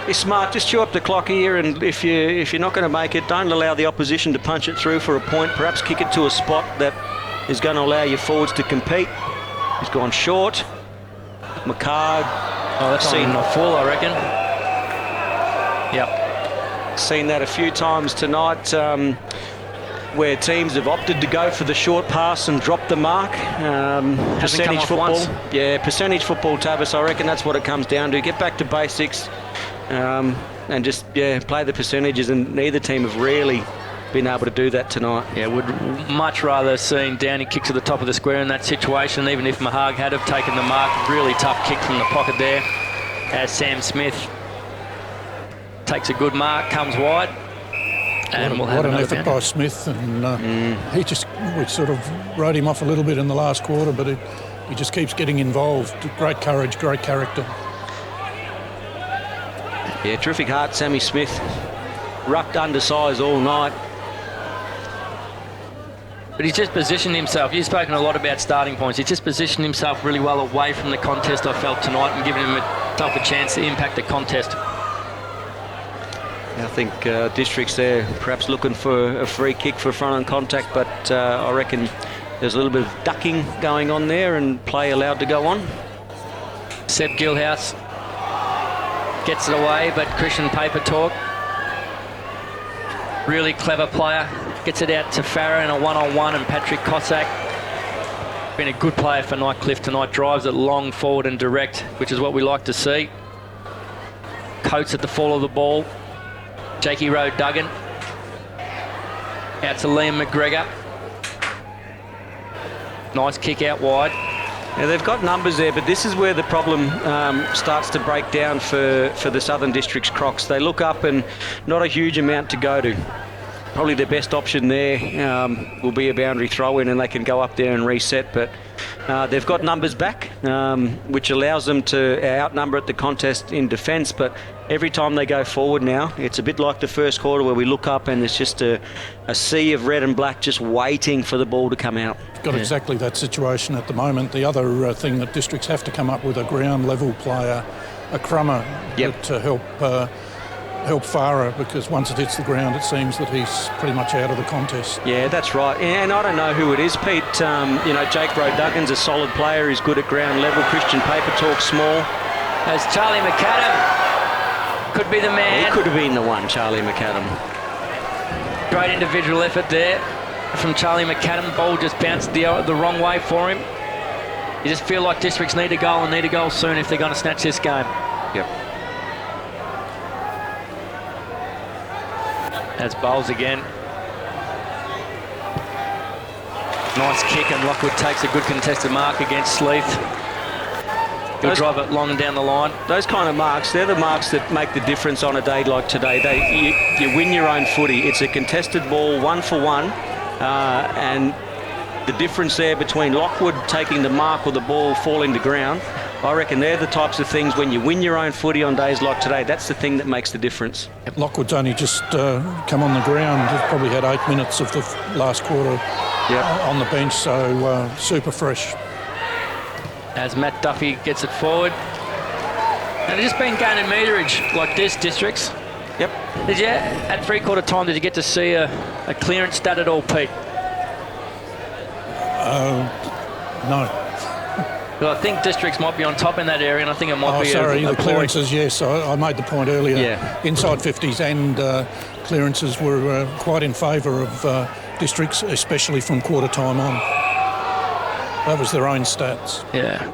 Be smart, just chew up the clock here, and if you're not going to make it, don't allow the opposition to punch it through for a point. Perhaps kick it to a spot that is going to allow your forwards to compete. He's gone short. McCard. Oh, that's seen a full, I reckon. Yep. Seen that a few times tonight, where teams have opted to go for the short pass and drop the mark. Percentage football. Once. Yeah, percentage football, Tavis. I reckon that's what it comes down to. Get back to basics and just play the percentages, and neither team have really been able to do that tonight. Yeah, would much rather seen Downey kick to the top of the square in that situation, even if Mahag had have taken the mark. Really tough kick from the pocket there, as Sam Smith takes a good mark, comes wide. And what an effort by Smith, and we sort of wrote him off a little bit in the last quarter, but he just keeps getting involved. Great courage, great character. Yeah, terrific heart, Sammy Smith. Rucked undersized all night. But he's just positioned himself. You've spoken a lot about starting points. He's just positioned himself really well away from the contest, I felt, tonight, and given him a tougher chance to impact the contest. I think District's there perhaps looking for a free kick for front on contact, but I reckon there's a little bit of ducking going on there and play allowed to go on. Seb Gilhouse gets it away, but Christian Paper Talk, really clever player, gets it out to Farah in a one-on-one, and Patrick Cossack, been a good player for Nightcliff tonight, drives it long, forward and direct, which is what we like to see. Coates at the fall of the ball. Jakey Rowe Duggan out to Liam McGregor. Nice kick out wide. Yeah, they've got numbers there, but this is where the problem starts to break down for the Southern District's Crocs. They look up and not a huge amount to go to. Probably the best option there will be a boundary throw in, and they can go up there and reset, but they've got numbers back, which allows them to outnumber at the contest in defence, but every time they go forward now, it's a bit like the first quarter where we look up and there's just a sea of red and black just waiting for the ball to come out. Got exactly that situation at the moment. The other thing that Districts have to come up with a ground level player, a crummer, to help Farah, because once it hits the ground, it seems that he's pretty much out of the contest. Yeah, that's right. And I don't know who it is, Pete. Jake Rowe Duggan's a solid player. He's good at ground level. Christian Paper Talk small. As Charlie McAdam could be the man. He could have been the one, Charlie McAdam. Great individual effort there from Charlie McAdam. The ball just bounced the wrong way for him. You just feel like Districts need a goal and need a goal soon if they're going to snatch this game. Yep. As Bowles again. Nice kick, and Lockwood takes a good contested mark against Sleeth. He'll drive it long and down the line. Those kind of marks, they're the marks that make the difference on a day like today. You win your own footy. It's a contested ball, 1-for-1, and the difference there between Lockwood taking the mark or the ball falling to ground, I reckon they're the types of things when you win your own footy on days like today, that's the thing that makes the difference. Lockwood's only just come on the ground. He's probably had 8 minutes of the last quarter on the bench, so super fresh. As Matt Duffy gets it forward. And it's just been gaining meterage like this, Districts. Yep. Did you, at three-quarter time, did you get to see a clearance stat at all, Pete? No. Well, I think districts might be on top in that area, and I think it might be the clearances, yes. I made the point earlier. Yeah. Inside 50s and clearances were quite in favour of districts, especially from quarter time on. That was their own stats. Yeah.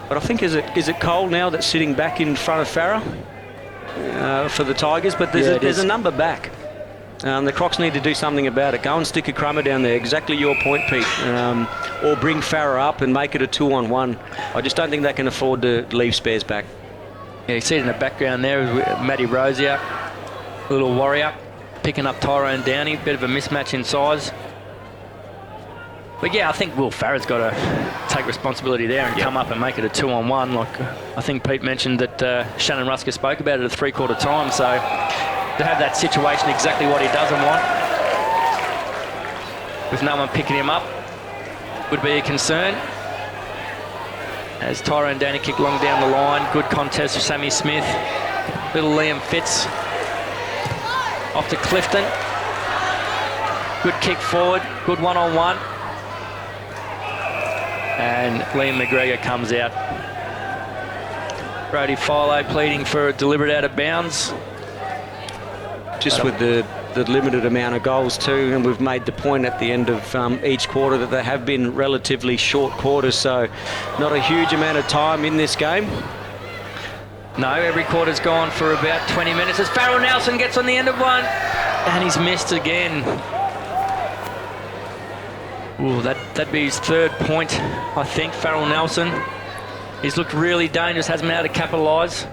But I think, is it Cole now that's sitting back in front of Farah for the Tigers? But there's a number back. The Crocs need to do something about it. Go and stick a crummer down there. Exactly your point, Pete. Or bring Farah up and make it a 2-on-1. I just don't think they can afford to leave spares back. Yeah, you see it in the background there with Matty Rosier, little warrior, picking up Tyrone Downey. Bit of a mismatch in size. But yeah, I think Will Farah's got to take responsibility there and come up and make it a 2-on-1. Like I think Pete mentioned that Shannon Rusker spoke about it at three-quarter time. So to have that situation exactly what he doesn't want, with no one picking him up, would be a concern. As Tyrone Downey kicked long down the line, good contest for Sammy Smith. Little Liam Fitz off to Clifton. Good kick forward, good one-on-one. And Liam McGregor comes out. Brody Philo pleading for a deliberate out of bounds. Just with the limited amount of goals too, and we've made the point at the end of each quarter that they have been relatively short quarters, so not a huge amount of time in this game. No, every quarter's gone for about 20 minutes as Farrell Nelson gets on the end of one, and he's missed again. Ooh, that'd be his third point, I think, Farrell Nelson. He's looked really dangerous, hasn't been able to capitalise.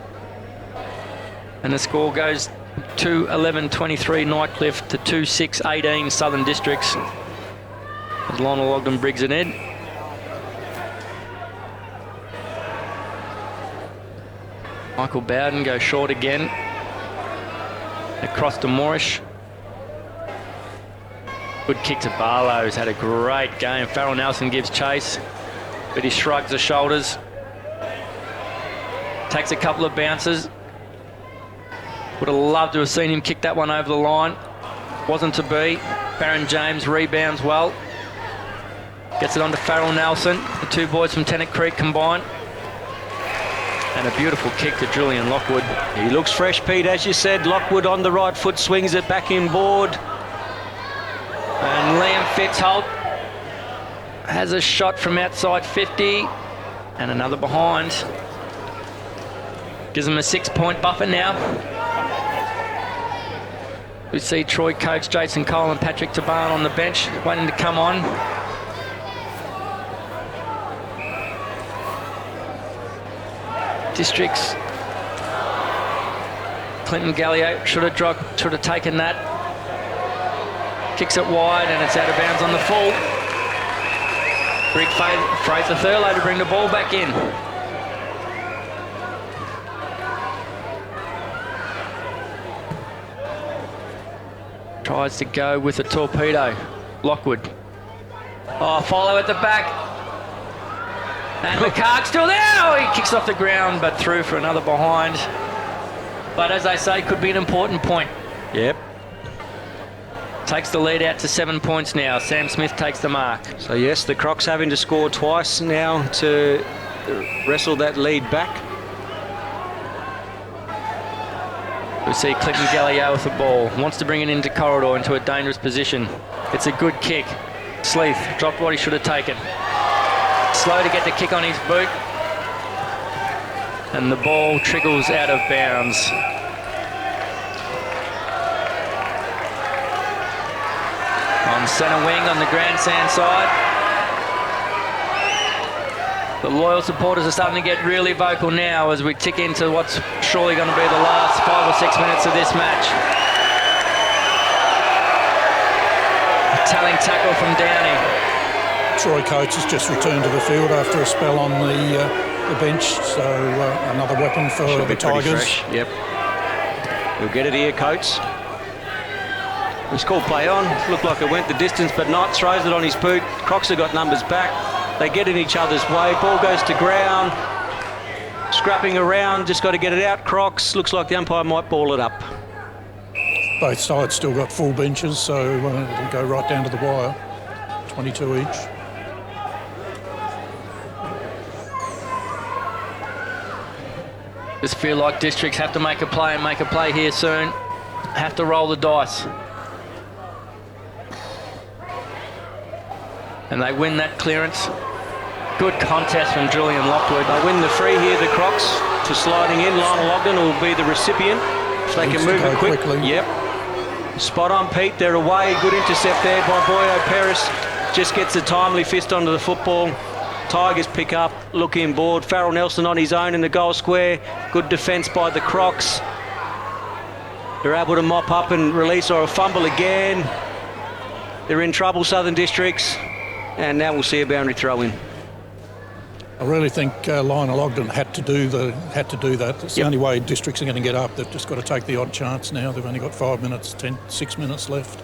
And the score goes 2-11-23 Nightcliff to 2-6-18 Southern Districts. As Lionel Ogden Briggs it in. Michael Bowden goes short again. Across to Moorish. Good kick to Barlow, who's had a great game. Farrell Nelson gives chase, but he shrugs the shoulders. Takes a couple of bounces. Would have loved to have seen him kick that one over the line. Wasn't to be. Baron James rebounds well. Gets it on to Farrell Nelson. The two boys from Tennant Creek combine. And a beautiful kick to Julian Lockwood. He looks fresh, Pete, as you said. Lockwood on the right foot, swings it back inboard. And Liam Fitzholt has a shot from outside 50. And another behind. Gives them a 6-point buffer now. We see Troy coach Jason Cole and Patrick Taban on the bench waiting to come on. Districts. Clinton Gallio should have taken that. Kicks it wide and it's out of bounds on the full. Rick Fraser Thurlow to bring the ball back in. Tries to go with a torpedo. Lockwood. Oh, follow at the back. And McCarg still there. Oh, he kicks off the ground, but through for another behind. But as I say, could be an important point. Yep. Takes the lead out to 7 points now. Sam Smith takes the mark. So yes, the Crocs having to score twice now to wrestle that lead back. We see Clinton Gallio with the ball. Wants to bring it into corridor, into a dangerous position. It's a good kick. Sleeth dropped what he should have taken. Slow to get the kick on his boot. And the ball trickles out of bounds. On centre wing on the grandstand side. The loyal supporters are starting to get really vocal now as we tick into what's surely going to be the last 5 or 6 minutes of this match. A telling tackle from Downey. Troy Coates has just returned to the field after a spell on the bench, so another weapon for the Tigers. Yep. We'll get it here, Coates. It's called play on. Looked like it went the distance, but not. Throws it on his boot. Crocs have got numbers back. They get in each other's way. Ball goes to ground. Scrapping around, just got to get it out. Crocs, looks like the umpire might ball it up. Both sides still got full benches, so it'll go right down to the wire. 22 each. Just feel like Districts have to make a play and make a play here soon. Have to roll the dice. And they win that clearance. Good contest from Julian Lockwood. They win the free here, the Crocs, for sliding in. Lionel Ogden will be the recipient. If they can move it quickly. Yep. Spot on, Pete. They're away. Good intercept there by Boyo Peris. Just gets a timely fist onto the football. Tigers pick up, look inboard. Farrell Nelson on his own in the goal square. Good defence by the Crocs. They're able to mop up and release, or a fumble again. They're in trouble, Southern Districts. And now we'll see a boundary throw in. I really think Lionel Ogden had to do that. It's the only way Districts are going to get up. They've just got to take the odd chance now. They've only got 6 minutes left.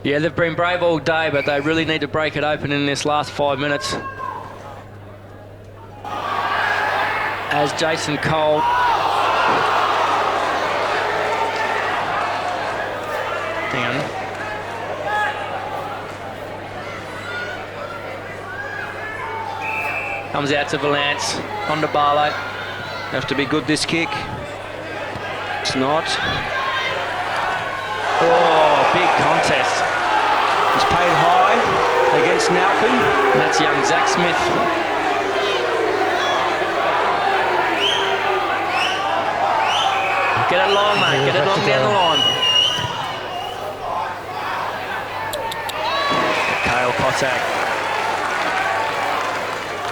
Yeah, they've been brave all day, but they really need to break it open in this last 5 minutes. As Jason Cole comes out to Valance, on to Barlow. Have to be good, this kick. It's not. Oh, big contest. He's paid high against Nalpin. That's young Zach Smith. Get it long, mate. Get it long down the line. Kale Cossack.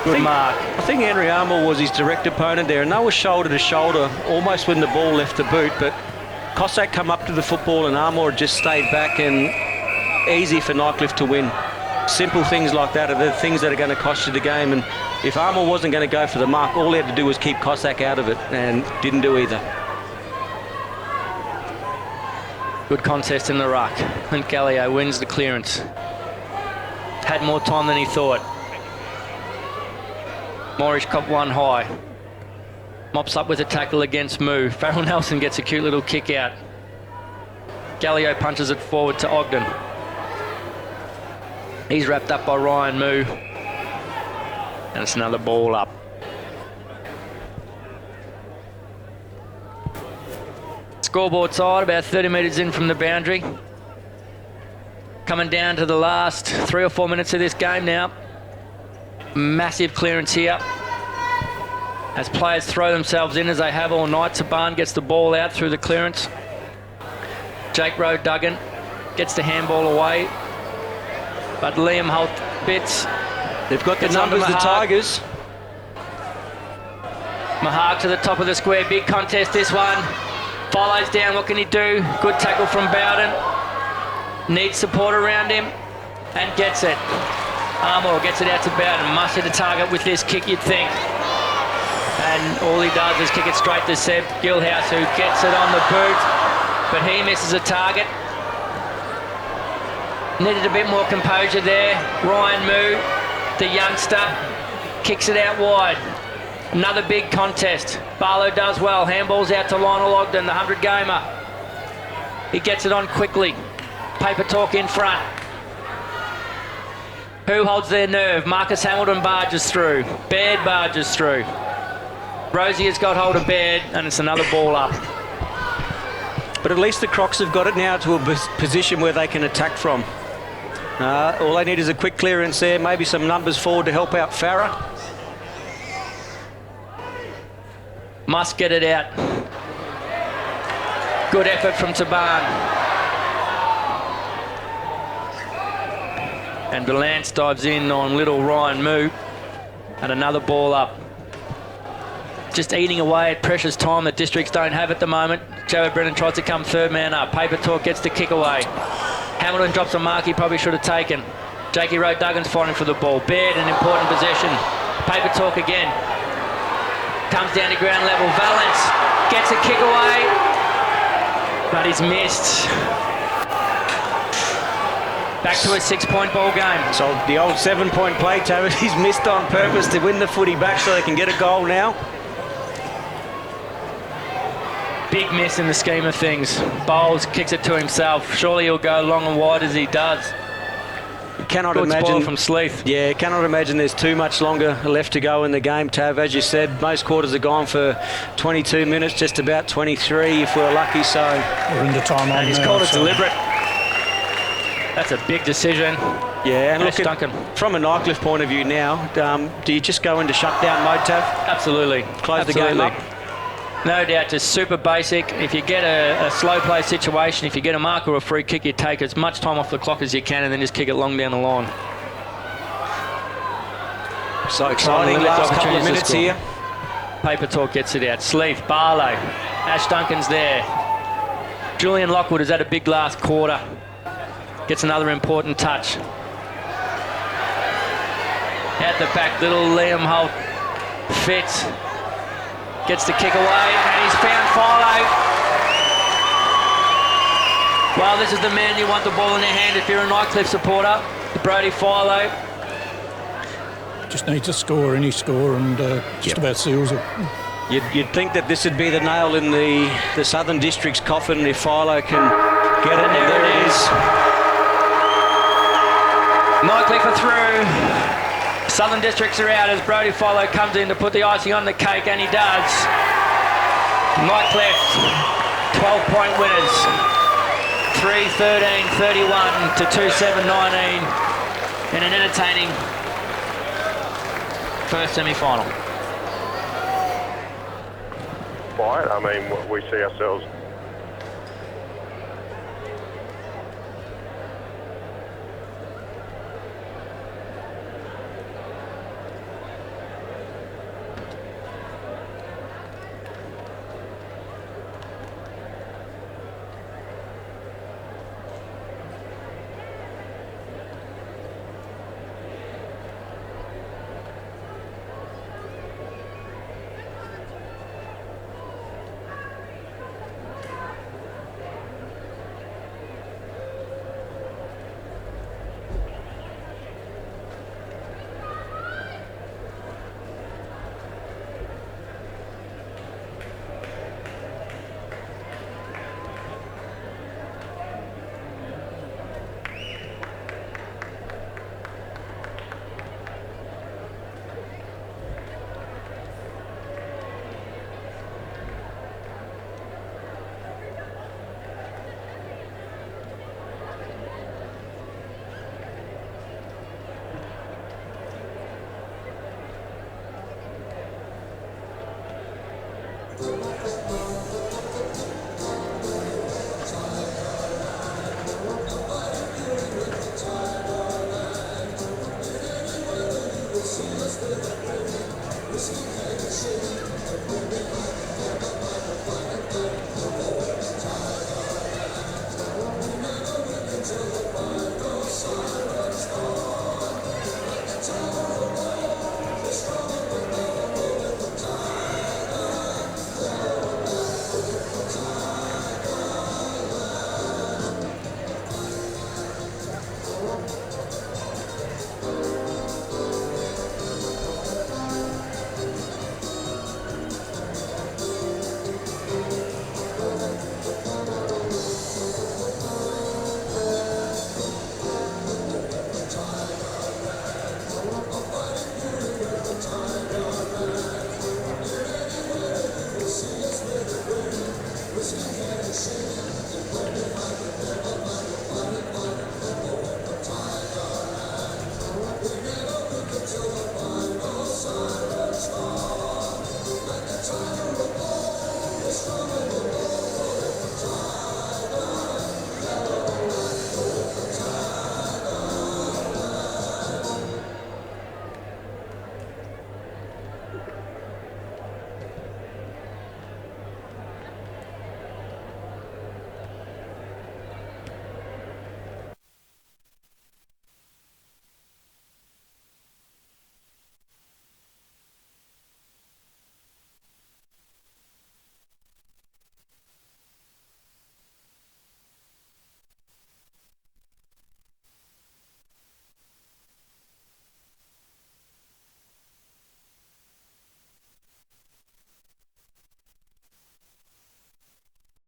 Good mark. I think Henry Armour was his direct opponent there, and they were shoulder to shoulder almost when the ball left the boot, but Cossack come up to the football and Armour just stayed back, and easy for Nightcliff to win. Simple things like that are the things that are going to cost you the game, and if Armour wasn't going to go for the mark, all he had to do was keep Cossack out of it, and didn't do either. Good contest in the ruck. And Gallio wins the clearance. Had more time than he thought. Morris caught one high. Mops up with a tackle against Moo. Farrell Nelson gets a cute little kick out. Gallio punches it forward to Ogden. He's wrapped up by Ryan Moo. And it's another ball up. Scoreboard side, about 30 metres in from the boundary. Coming down to the last 3 or 4 minutes of this game now. Massive clearance here. As players throw themselves in, as they have all night, Saban gets the ball out through the clearance. Jake Rowe Duggan gets the handball away. But Liam Holt bits. They've got the numbers, the Tigers. Mahag to the top of the square. Big contest, this one. Follows down. What can he do? Good tackle from Bowden. Needs support around him. And gets it. Armour gets it out to Bowden. Must hit the target with this kick, you'd think. And all he does is kick it straight to Seb Gilhouse, who gets it on the boot. But he misses a target. Needed a bit more composure there. Ryan Moo, the youngster, kicks it out wide. Another big contest. Barlow does well. Handballs out to Lionel Ogden, the 100-gamer. He gets it on quickly. Paper talk in front. Who holds their nerve? Marcus Hamilton barges through. Baird barges through. Rosie has got hold of Baird, and it's another ball up. But at least the Crocs have got it now to a position where they can attack from. All they need is a quick clearance there, maybe some numbers forward to help out Farah. Must get it out. Good effort from Taban. And Valance dives in on little Ryan Moo. And another ball up. Just eating away at precious time that Districts don't have at the moment. Joe Brennan tries to come third man up. Paper Talk gets the kick away. Hamilton drops a mark he probably should have taken. Jakey Rowe Duggan's fighting for the ball. Baird in important possession. Paper Talk again. Comes down to ground level. Valance gets a kick away. But he's missed. Back to a 6-point ball game. So the old 7-point play, Tavis, he's missed on purpose to win the footy back so they can get a goal now. Big miss in the scheme of things. Bowles kicks it to himself. Surely he'll go long and wide as he does. Cannot Good imagine spoil from Sleeth. Yeah, cannot imagine there's too much longer left to go in the game, Tav. As you said, most quarters are gone for 22 minutes, just about 23 if we're lucky. So we're into time on. And he's called it deliberate. That's a big decision. Yeah, and Ash look, Duncan. From a Nightcliff point of view now, do you just go into shutdown mode, Tav? Absolutely. Close the game up. No doubt, just super basic. If you get a slow play situation, if you get a mark or a free kick, you take as much time off the clock as you can and then just kick it long down the line. So exciting last couple of minutes here. Paper Talk gets it out. Sleeth, Barlow, Ash Duncan's there. Julian Lockwood has had a big last quarter. Gets another important touch. Out the back, little Liam Holt fits. Gets the kick away, and he's found Philo. Well, this is the man you want the ball in their hand if you're a Nightcliff supporter. Brody Philo. Just needs to score, any score, and just about seals it. You'd think that this would be the nail in the Southern District's coffin if Philo can get it, and there it is. Nightcliff are through. Southern Districts are out as Brody Philo comes in to put the icing on the cake, and he does. Nightcliff, 12-point winners. 3-13-31 to 2-7-19 in an entertaining first semi-final. Fine. I mean, we see ourselves.